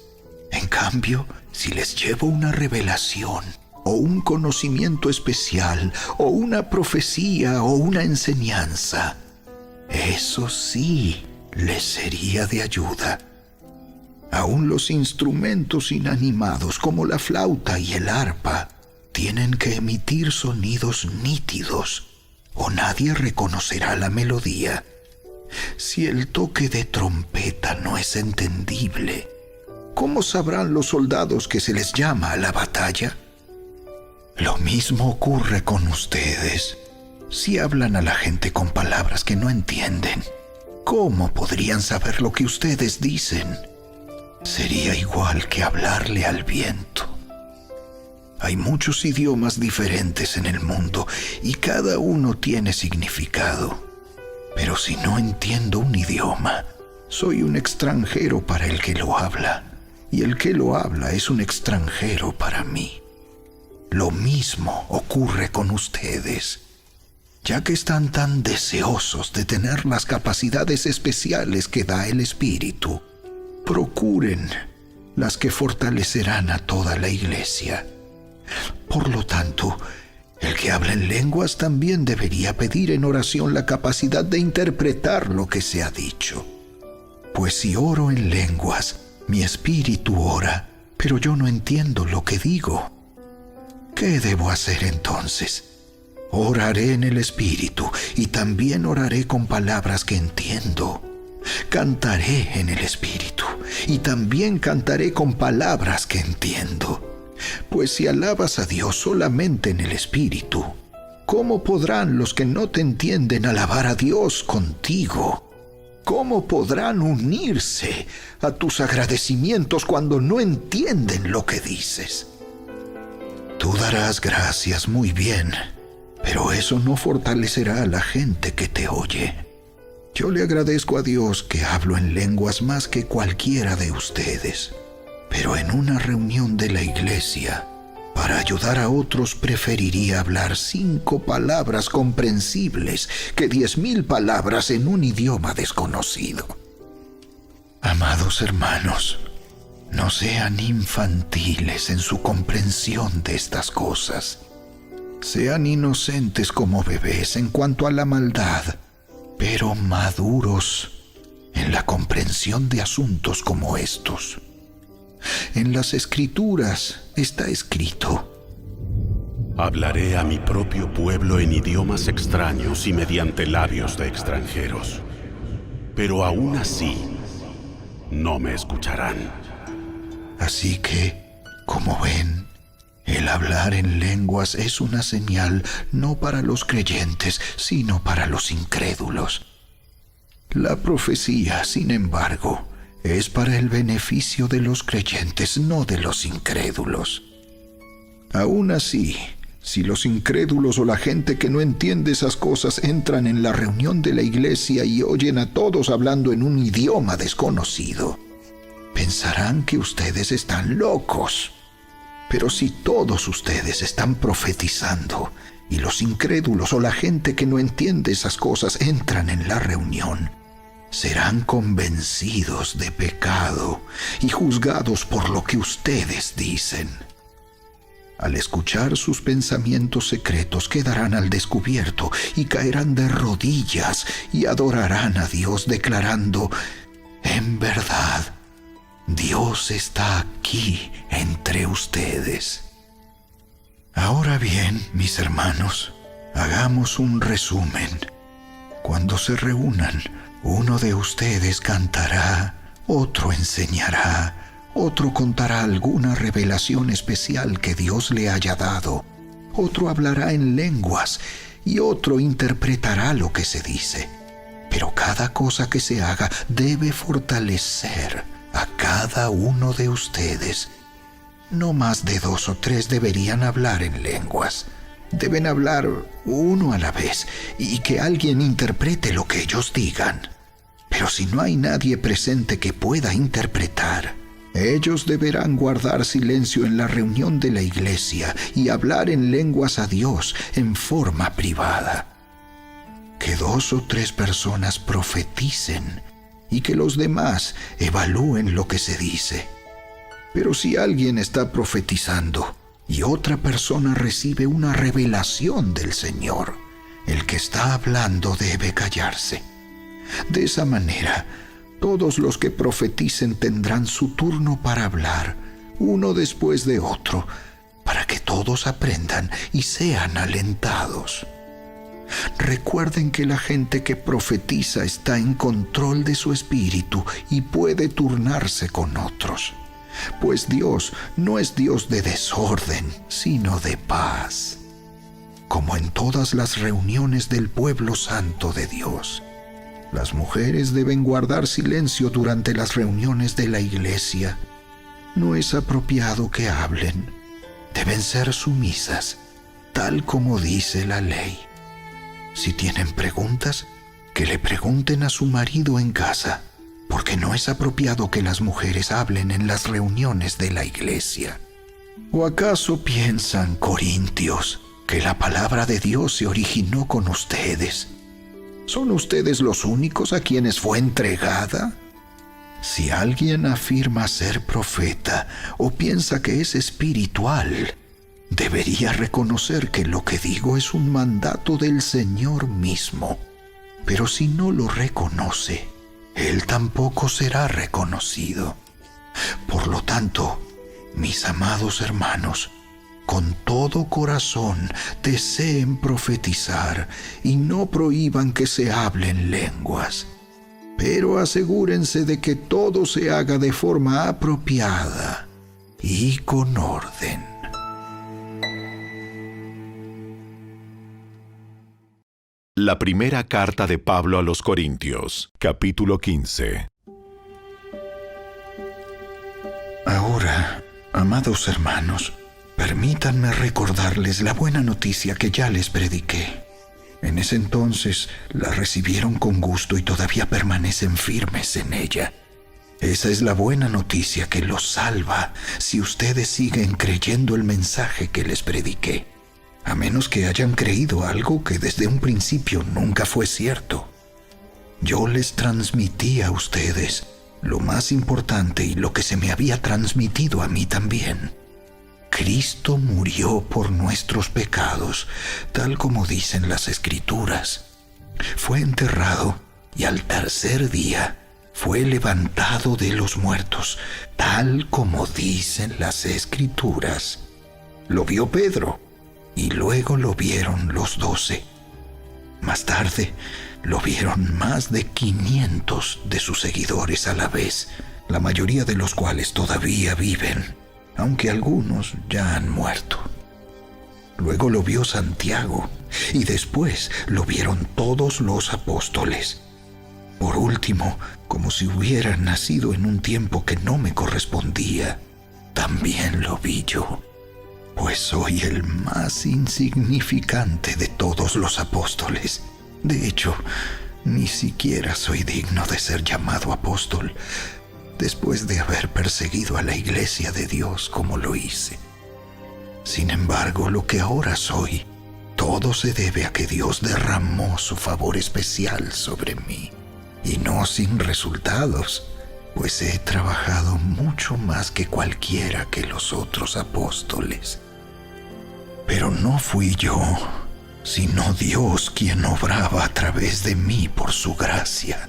En cambio, si les llevo una revelación, o un conocimiento especial, o una profecía, o una enseñanza, eso sí les sería de ayuda. Aún los instrumentos inanimados como la flauta y el arpa tienen que emitir sonidos nítidos, o nadie reconocerá la melodía. Si el toque de trompeta no es entendible, ¿cómo sabrán los soldados que se les llama a la batalla? Lo mismo ocurre con ustedes. Si hablan a la gente con palabras que no entienden, ¿cómo podrían saber lo que ustedes dicen? Sería igual que hablarle al viento. Hay muchos idiomas diferentes en el mundo y cada uno tiene significado. Pero si no entiendo un idioma, soy un extranjero para el que lo habla, y el que lo habla es un extranjero para mí. Lo mismo ocurre con ustedes. Ya que están tan deseosos de tener las capacidades especiales que da el Espíritu, procuren las que fortalecerán a toda la iglesia. Por lo tanto, el que habla en lenguas también debería pedir en oración la capacidad de interpretar lo que se ha dicho. Pues si oro en lenguas, mi espíritu ora, pero yo no entiendo lo que digo. ¿Qué debo hacer entonces? Oraré en el espíritu y también oraré con palabras que entiendo. Cantaré en el espíritu y también cantaré con palabras que entiendo. Pues si alabas a Dios solamente en el espíritu, ¿cómo podrán los que no te entienden alabar a Dios contigo? ¿Cómo podrán unirse a tus agradecimientos cuando no entienden lo que dices? Tú darás gracias muy bien, pero eso no fortalecerá a la gente que te oye. Yo le agradezco a Dios que hablo en lenguas más que cualquiera de ustedes. Pero en una reunión de la iglesia, para ayudar a otros preferiría hablar 5 palabras comprensibles que 10,000 palabras en un idioma desconocido. Amados hermanos, no sean infantiles en su comprensión de estas cosas. Sean inocentes como bebés en cuanto a la maldad, pero maduros en la comprensión de asuntos como estos. En las Escrituras está escrito: hablaré a mi propio pueblo en idiomas extraños y mediante labios de extranjeros, pero aún así no me escucharán. Así que, como ven, el hablar en lenguas es una señal no para los creyentes, sino para los incrédulos. La profecía, sin embargo, es para el beneficio de los creyentes, no de los incrédulos. Aún así, si los incrédulos o la gente que no entiende esas cosas entran en la reunión de la iglesia y oyen a todos hablando en un idioma desconocido, pensarán que ustedes están locos. Pero si todos ustedes están profetizando y los incrédulos o la gente que no entiende esas cosas entran en la reunión, serán convencidos de pecado y juzgados por lo que ustedes dicen. Al escuchar sus pensamientos secretos quedarán al descubierto y caerán de rodillas y adorarán a Dios declarando: en verdad, Dios está aquí entre ustedes. Ahora bien, mis hermanos, hagamos un resumen. Cuando se reúnan, uno de ustedes cantará, otro enseñará, otro contará alguna revelación especial que Dios le haya dado, otro hablará en lenguas y otro interpretará lo que se dice. Pero cada cosa que se haga debe fortalecer a cada uno de ustedes. No más de 2 o 3 deberían hablar en lenguas. Deben hablar uno a la vez y que alguien interprete lo que ellos digan. Pero si no hay nadie presente que pueda interpretar, ellos deberán guardar silencio en la reunión de la iglesia y hablar en lenguas a Dios en forma privada. Que 2 o 3 personas profeticen y que los demás evalúen lo que se dice. Pero si alguien está profetizando y otra persona recibe una revelación del Señor, el que está hablando debe callarse. De esa manera, todos los que profeticen tendrán su turno para hablar, uno después de otro, para que todos aprendan y sean alentados. Recuerden que la gente que profetiza está en control de su espíritu y puede turnarse con otros, pues Dios no es Dios de desorden, sino de paz. Como en todas las reuniones del pueblo santo de Dios, las mujeres deben guardar silencio durante las reuniones de la iglesia. No es apropiado que hablen. Deben ser sumisas, tal como dice la ley. Si tienen preguntas, que le pregunten a su marido en casa, porque no es apropiado que las mujeres hablen en las reuniones de la iglesia. ¿O acaso piensan, corintios, que la palabra de Dios se originó con ustedes? ¿Son ustedes los únicos a quienes fue entregada? Si alguien afirma ser profeta o piensa que es espiritual, debería reconocer que lo que digo es un mandato del Señor mismo. Pero si no lo reconoce, Él tampoco será reconocido. Por lo tanto, mis amados hermanos, con todo corazón deseen profetizar y no prohíban que se hablen lenguas. Pero asegúrense de que todo se haga de forma apropiada y con orden. La primera carta de Pablo a los Corintios, capítulo 15. Ahora, amados hermanos, permítanme recordarles la buena noticia que ya les prediqué. En ese entonces la recibieron con gusto y todavía permanecen firmes en ella. Esa es la buena noticia que los salva si ustedes siguen creyendo el mensaje que les prediqué, a menos que hayan creído algo que desde un principio nunca fue cierto. Yo les transmití a ustedes lo más importante y lo que se me había transmitido a mí también. Cristo murió por nuestros pecados, tal como dicen las Escrituras. Fue enterrado y al tercer día fue levantado de los muertos, tal como dicen las Escrituras. Lo vio Pedro y luego lo vieron los 12. Más tarde lo vieron más de 500 de sus seguidores a la vez, la mayoría de los cuales todavía viven, aunque algunos ya han muerto. Luego lo vio Santiago, y después lo vieron todos los apóstoles. Por último, como si hubiera nacido en un tiempo que no me correspondía, también lo vi yo, pues soy el más insignificante de todos los apóstoles. De hecho, ni siquiera soy digno de ser llamado apóstol, después de haber perseguido a la iglesia de Dios como lo hice. Sin embargo, lo que ahora soy, todo se debe a que Dios derramó su favor especial sobre mí, y no sin resultados, pues he trabajado mucho más que cualquiera que los otros apóstoles. Pero no fui yo, sino Dios quien obraba a través de mí por su gracia.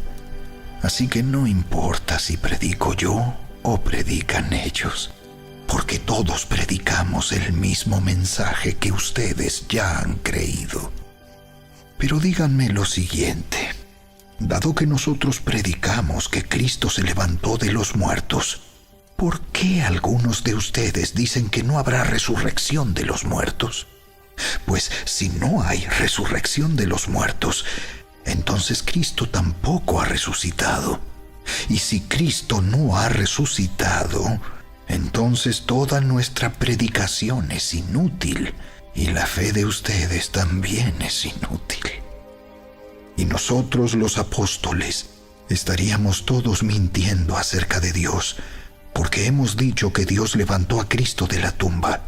Así que no importa si predico yo o predican ellos, porque todos predicamos el mismo mensaje que ustedes ya han creído. Pero díganme lo siguiente: dado que nosotros predicamos que Cristo se levantó de los muertos, ¿por qué algunos de ustedes dicen que no habrá resurrección de los muertos? Pues si no hay resurrección de los muertos, entonces Cristo tampoco ha resucitado. Y si Cristo no ha resucitado, entonces toda nuestra predicación es inútil, y la fe de ustedes también es inútil. Y nosotros, los apóstoles, estaríamos todos mintiendo acerca de Dios, porque hemos dicho que Dios levantó a Cristo de la tumba.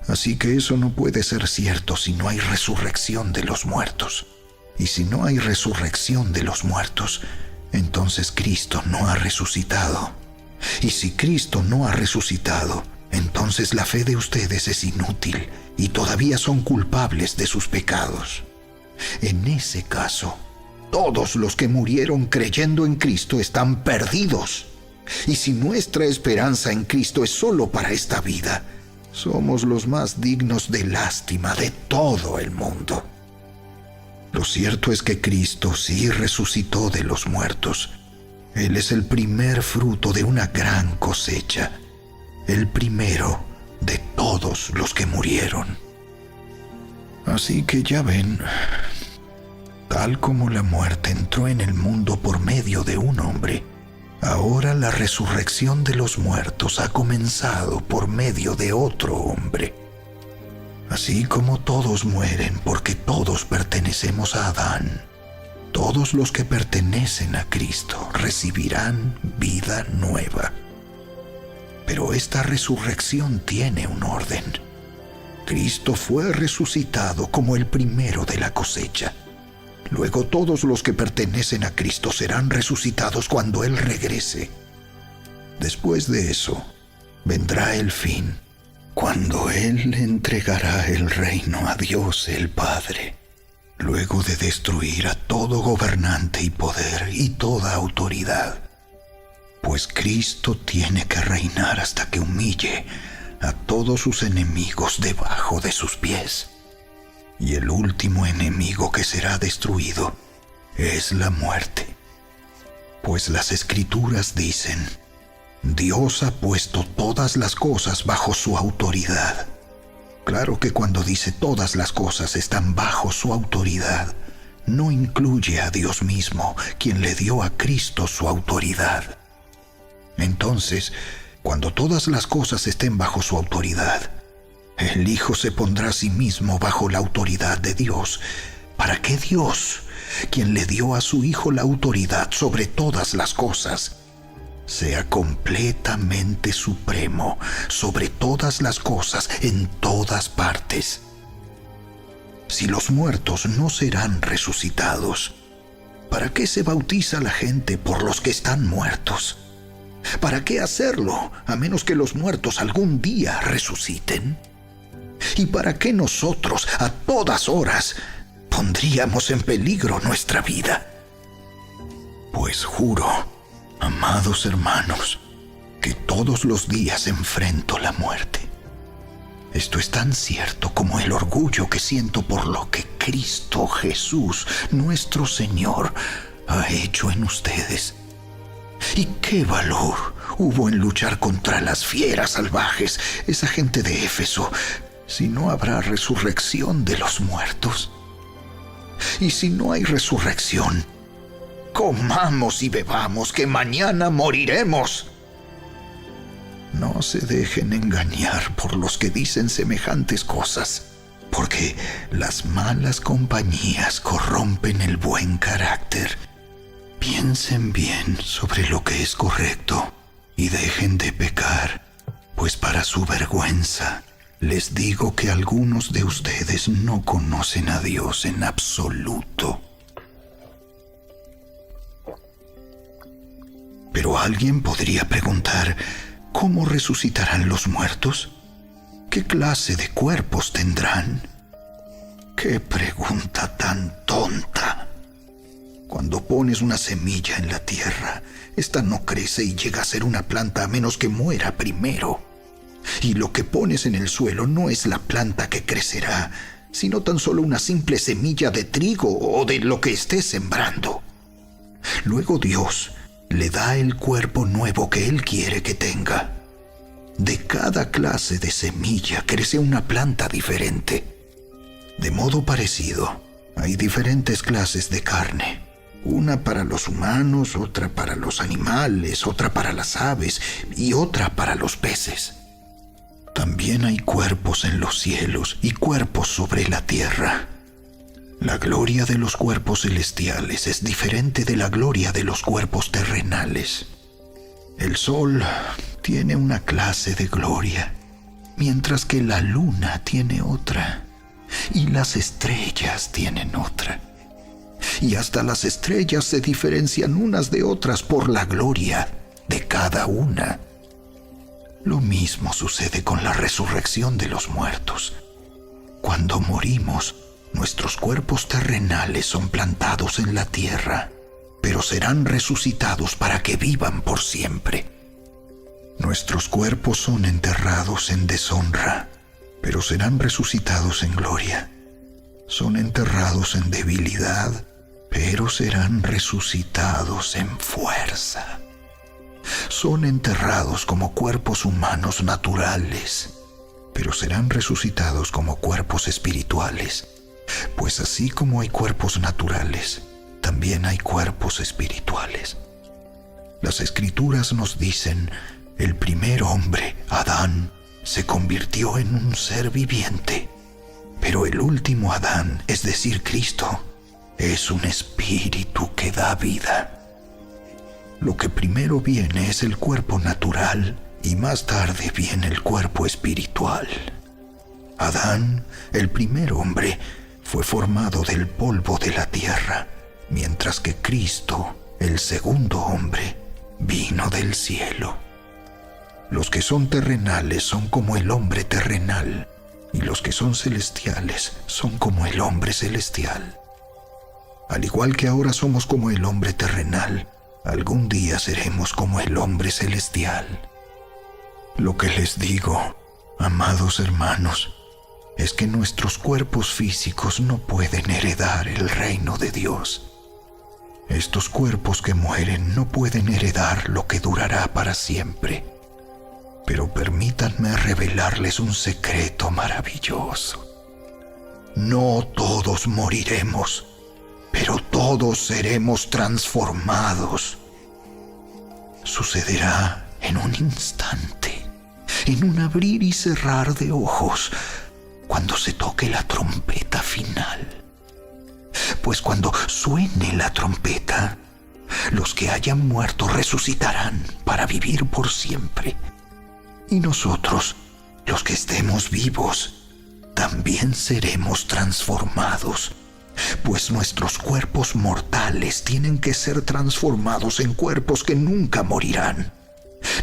Así que eso no puede ser cierto si no hay resurrección de los muertos. Y si no hay resurrección de los muertos, entonces Cristo no ha resucitado. Y si Cristo no ha resucitado, entonces la fe de ustedes es inútil y todavía son culpables de sus pecados. En ese caso, todos los que murieron creyendo en Cristo están perdidos. Y si nuestra esperanza en Cristo es solo para esta vida, somos los más dignos de lástima de todo el mundo. Lo cierto es que Cristo sí resucitó de los muertos. Él es el primer fruto de una gran cosecha, el primero de todos los que murieron. Así que ya ven, tal como la muerte entró en el mundo por medio de un hombre, ahora la resurrección de los muertos ha comenzado por medio de otro hombre. Así como todos mueren porque todos pertenecemos a Adán, todos los que pertenecen a Cristo recibirán vida nueva. Pero esta resurrección tiene un orden. Cristo fue resucitado como el primero de la cosecha. Luego todos los que pertenecen a Cristo serán resucitados cuando Él regrese. Después de eso, vendrá el fin, cuando Él le entregará el reino a Dios el Padre, luego de destruir a todo gobernante y poder y toda autoridad. Pues Cristo tiene que reinar hasta que humille a todos sus enemigos debajo de sus pies. Y el último enemigo que será destruido es la muerte. Pues las Escrituras dicen: Dios ha puesto todas las cosas bajo su autoridad. Claro que cuando dice todas las cosas están bajo su autoridad, no incluye a Dios mismo, quien le dio a Cristo su autoridad. Entonces, cuando todas las cosas estén bajo su autoridad, el Hijo se pondrá a sí mismo bajo la autoridad de Dios, para que Dios, quien le dio a su Hijo la autoridad sobre todas las cosas, sea completamente supremo sobre todas las cosas en todas partes. Si los muertos no serán resucitados, ¿para qué se bautiza la gente por los que están muertos? ¿Para qué hacerlo, a menos que los muertos algún día resuciten? ¿Y para qué nosotros, a todas horas, pondríamos en peligro nuestra vida? Pues juro, amados hermanos, que todos los días enfrento la muerte. Esto es tan cierto como el orgullo que siento por lo que Cristo Jesús, nuestro Señor, ha hecho en ustedes. ¿Y qué valor hubo en luchar contra las fieras salvajes, esa gente de Éfeso, si no habrá resurrección de los muertos? Y si no hay resurrección, comamos y bebamos, que mañana moriremos. No se dejen engañar por los que dicen semejantes cosas, porque las malas compañías corrompen el buen carácter. Piensen bien sobre lo que es correcto y dejen de pecar, pues para su vergüenza les digo que algunos de ustedes no conocen a Dios en absoluto. Pero alguien podría preguntar: ¿cómo resucitarán los muertos? ¿Qué clase de cuerpos tendrán? ¡Qué pregunta tan tonta! Cuando pones una semilla en la tierra, esta no crece y llega a ser una planta a menos que muera primero. Y lo que pones en el suelo no es la planta que crecerá, sino tan solo una simple semilla de trigo o de lo que estés sembrando. Luego Dios le da el cuerpo nuevo que Él quiere que tenga. De cada clase de semilla crece una planta diferente. De modo parecido, hay diferentes clases de carne. Una para los humanos, otra para los animales, otra para las aves y otra para los peces. También hay cuerpos en los cielos y cuerpos sobre la tierra. La gloria de los cuerpos celestiales es diferente de la gloria de los cuerpos terrenales. El sol tiene una clase de gloria, mientras que la luna tiene otra, y las estrellas tienen otra. y hasta las estrellas se diferencian unas de otras por la gloria de cada una. Lo mismo sucede con la resurrección de los muertos. Cuando morimos, nuestros cuerpos terrenales son plantados en la tierra, pero serán resucitados para que vivan por siempre. Nuestros cuerpos son enterrados en deshonra, pero serán resucitados en gloria. Son enterrados en debilidad, pero serán resucitados en fuerza. Son enterrados como cuerpos humanos naturales, pero serán resucitados como cuerpos espirituales, pues así como hay cuerpos naturales, también hay cuerpos espirituales. Las Escrituras nos dicen: el primer hombre, Adán, se convirtió en un ser viviente, pero el último Adán, es decir, Cristo, es un espíritu que da vida. Lo que primero viene es el cuerpo natural y más tarde viene el cuerpo espiritual. Adán, el primer hombre, fue formado del polvo de la tierra, mientras que Cristo, el segundo hombre, vino del cielo. Los que son terrenales son como el hombre terrenal, y los que son celestiales son como el hombre celestial. Al igual que ahora somos como el hombre terrenal, algún día seremos como el hombre celestial. Lo que les digo, amados hermanos, es que nuestros cuerpos físicos no pueden heredar el reino de Dios. Estos cuerpos que mueren no pueden heredar lo que durará para siempre. Pero permítanme revelarles un secreto maravilloso. No todos moriremos, pero todos seremos transformados. Sucederá en un instante, en un abrir y cerrar de ojos, cuando se toque la trompeta final. Pues cuando suene la trompeta, los que hayan muerto resucitarán para vivir por siempre. Y nosotros, los que estemos vivos, también seremos transformados, pues nuestros cuerpos mortales tienen que ser transformados en cuerpos que nunca morirán.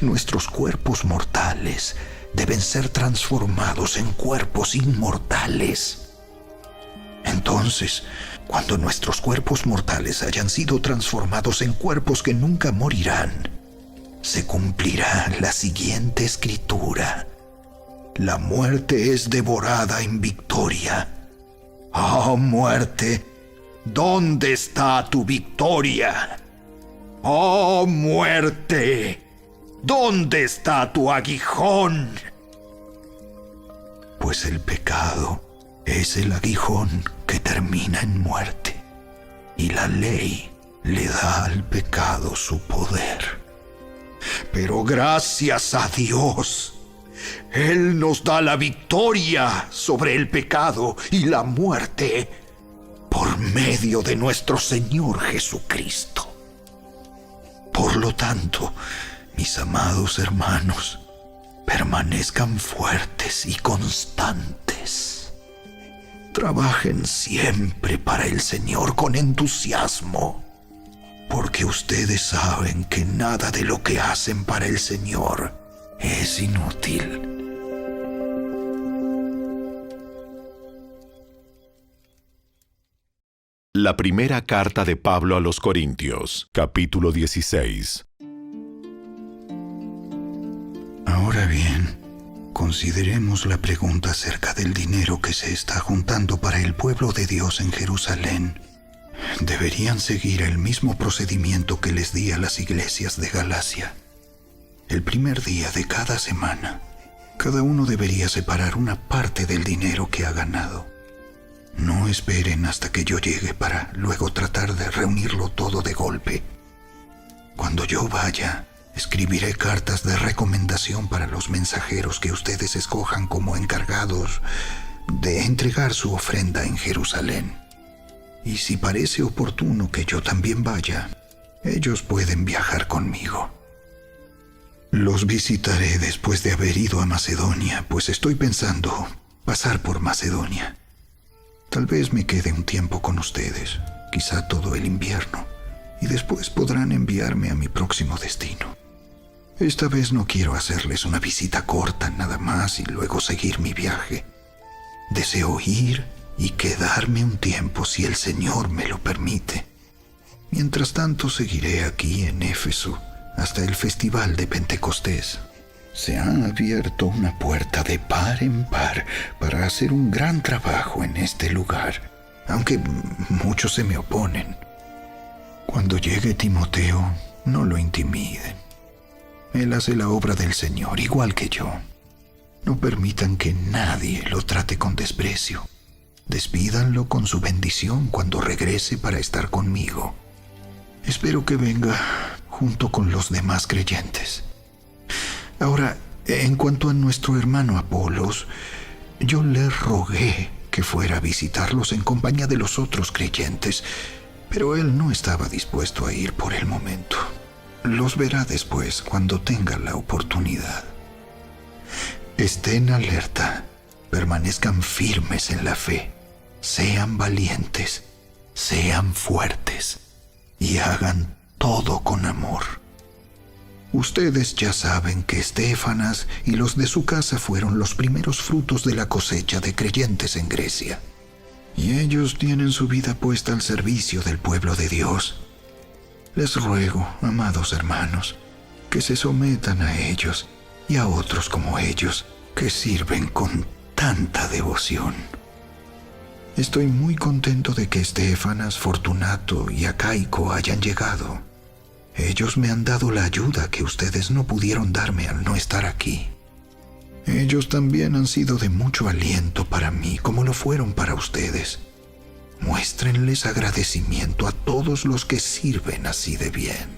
Nuestros cuerpos mortales deben ser transformados en cuerpos inmortales. Entonces, cuando nuestros cuerpos mortales hayan sido transformados en cuerpos que nunca morirán, se cumplirá la siguiente escritura: la muerte es devorada en victoria. ¡Oh, muerte! ¿Dónde está tu victoria? ¡Oh, muerte! ¿Dónde está tu aguijón? Pues el pecado es el aguijón que termina en muerte, y la ley le da al pecado su poder. Pero gracias a Dios, Él nos da la victoria sobre el pecado y la muerte por medio de nuestro Señor Jesucristo. Por lo tanto, mis amados hermanos, permanezcan fuertes y constantes. Trabajen siempre para el Señor con entusiasmo, porque ustedes saben que nada de lo que hacen para el Señor es inútil. La primera carta de Pablo a los Corintios, capítulo 16. Ahora bien, consideremos la pregunta acerca del dinero que se está juntando para el pueblo de Dios en Jerusalén. Deberían seguir el mismo procedimiento que les di a las iglesias de Galacia. El primer día de cada semana, cada uno debería separar una parte del dinero que ha ganado. No esperen hasta que yo llegue para luego tratar de reunirlo todo de golpe. Cuando yo vaya, escribiré cartas de recomendación para los mensajeros que ustedes escojan como encargados de entregar su ofrenda en Jerusalén. Y si parece oportuno que yo también vaya, ellos pueden viajar conmigo. Los visitaré después de haber ido a Macedonia, pues estoy pensando pasar por Macedonia. Tal vez me quede un tiempo con ustedes, quizá todo el invierno, y después podrán enviarme a mi próximo destino. Esta vez no quiero hacerles una visita corta nada más y luego seguir mi viaje. Deseo ir y quedarme un tiempo si el Señor me lo permite. Mientras tanto seguiré aquí en Éfeso hasta el festival de Pentecostés. Se ha abierto una puerta de par en par para hacer un gran trabajo en este lugar, aunque muchos se me oponen. Cuando llegue Timoteo, no lo intimiden. Él hace la obra del Señor igual que yo. No permitan que nadie lo trate con desprecio. Despídanlo con su bendición cuando regrese para estar conmigo. Espero que venga junto con los demás creyentes. Ahora, en cuanto a nuestro hermano Apolos, yo le rogué que fuera a visitarlos en compañía de los otros creyentes, pero él no estaba dispuesto a ir por el momento. Los verá después cuando tenga la oportunidad. Estén alerta, permanezcan firmes en la fe, sean valientes, sean fuertes y hagan todo con amor. Ustedes ya saben que Estéfanas y los de su casa fueron los primeros frutos de la cosecha de creyentes en Grecia. Y ellos tienen su vida puesta al servicio del pueblo de Dios. Les ruego, amados hermanos, que se sometan a ellos y a otros como ellos, que sirven con tanta devoción. Estoy muy contento de que Estéfanas, Fortunato y Acaico hayan llegado. Ellos me han dado la ayuda que ustedes no pudieron darme al no estar aquí. Ellos también han sido de mucho aliento para mí, como lo fueron para ustedes. Muéstrenles agradecimiento a todos los que sirven así de bien.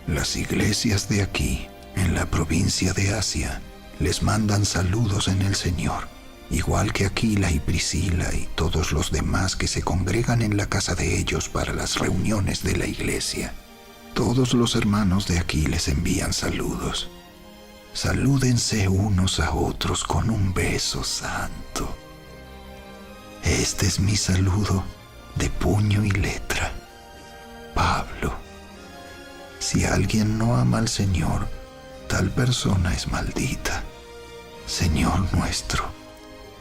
Las iglesias de aquí, en la provincia de Asia, les mandan saludos en el Señor, igual que Aquila y Priscila y todos los demás que se congregan en la casa de ellos para las reuniones de la iglesia. Todos los hermanos de aquí les envían saludos. Salúdense unos a otros con un beso santo. Este es mi saludo de puño y letra. Pablo. Si alguien no ama al Señor, tal persona es maldita. Señor nuestro,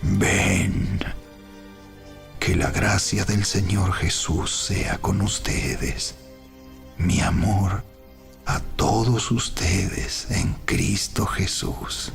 ven. Que la gracia del Señor Jesús sea con ustedes. Mi amor a todos ustedes en Cristo Jesús.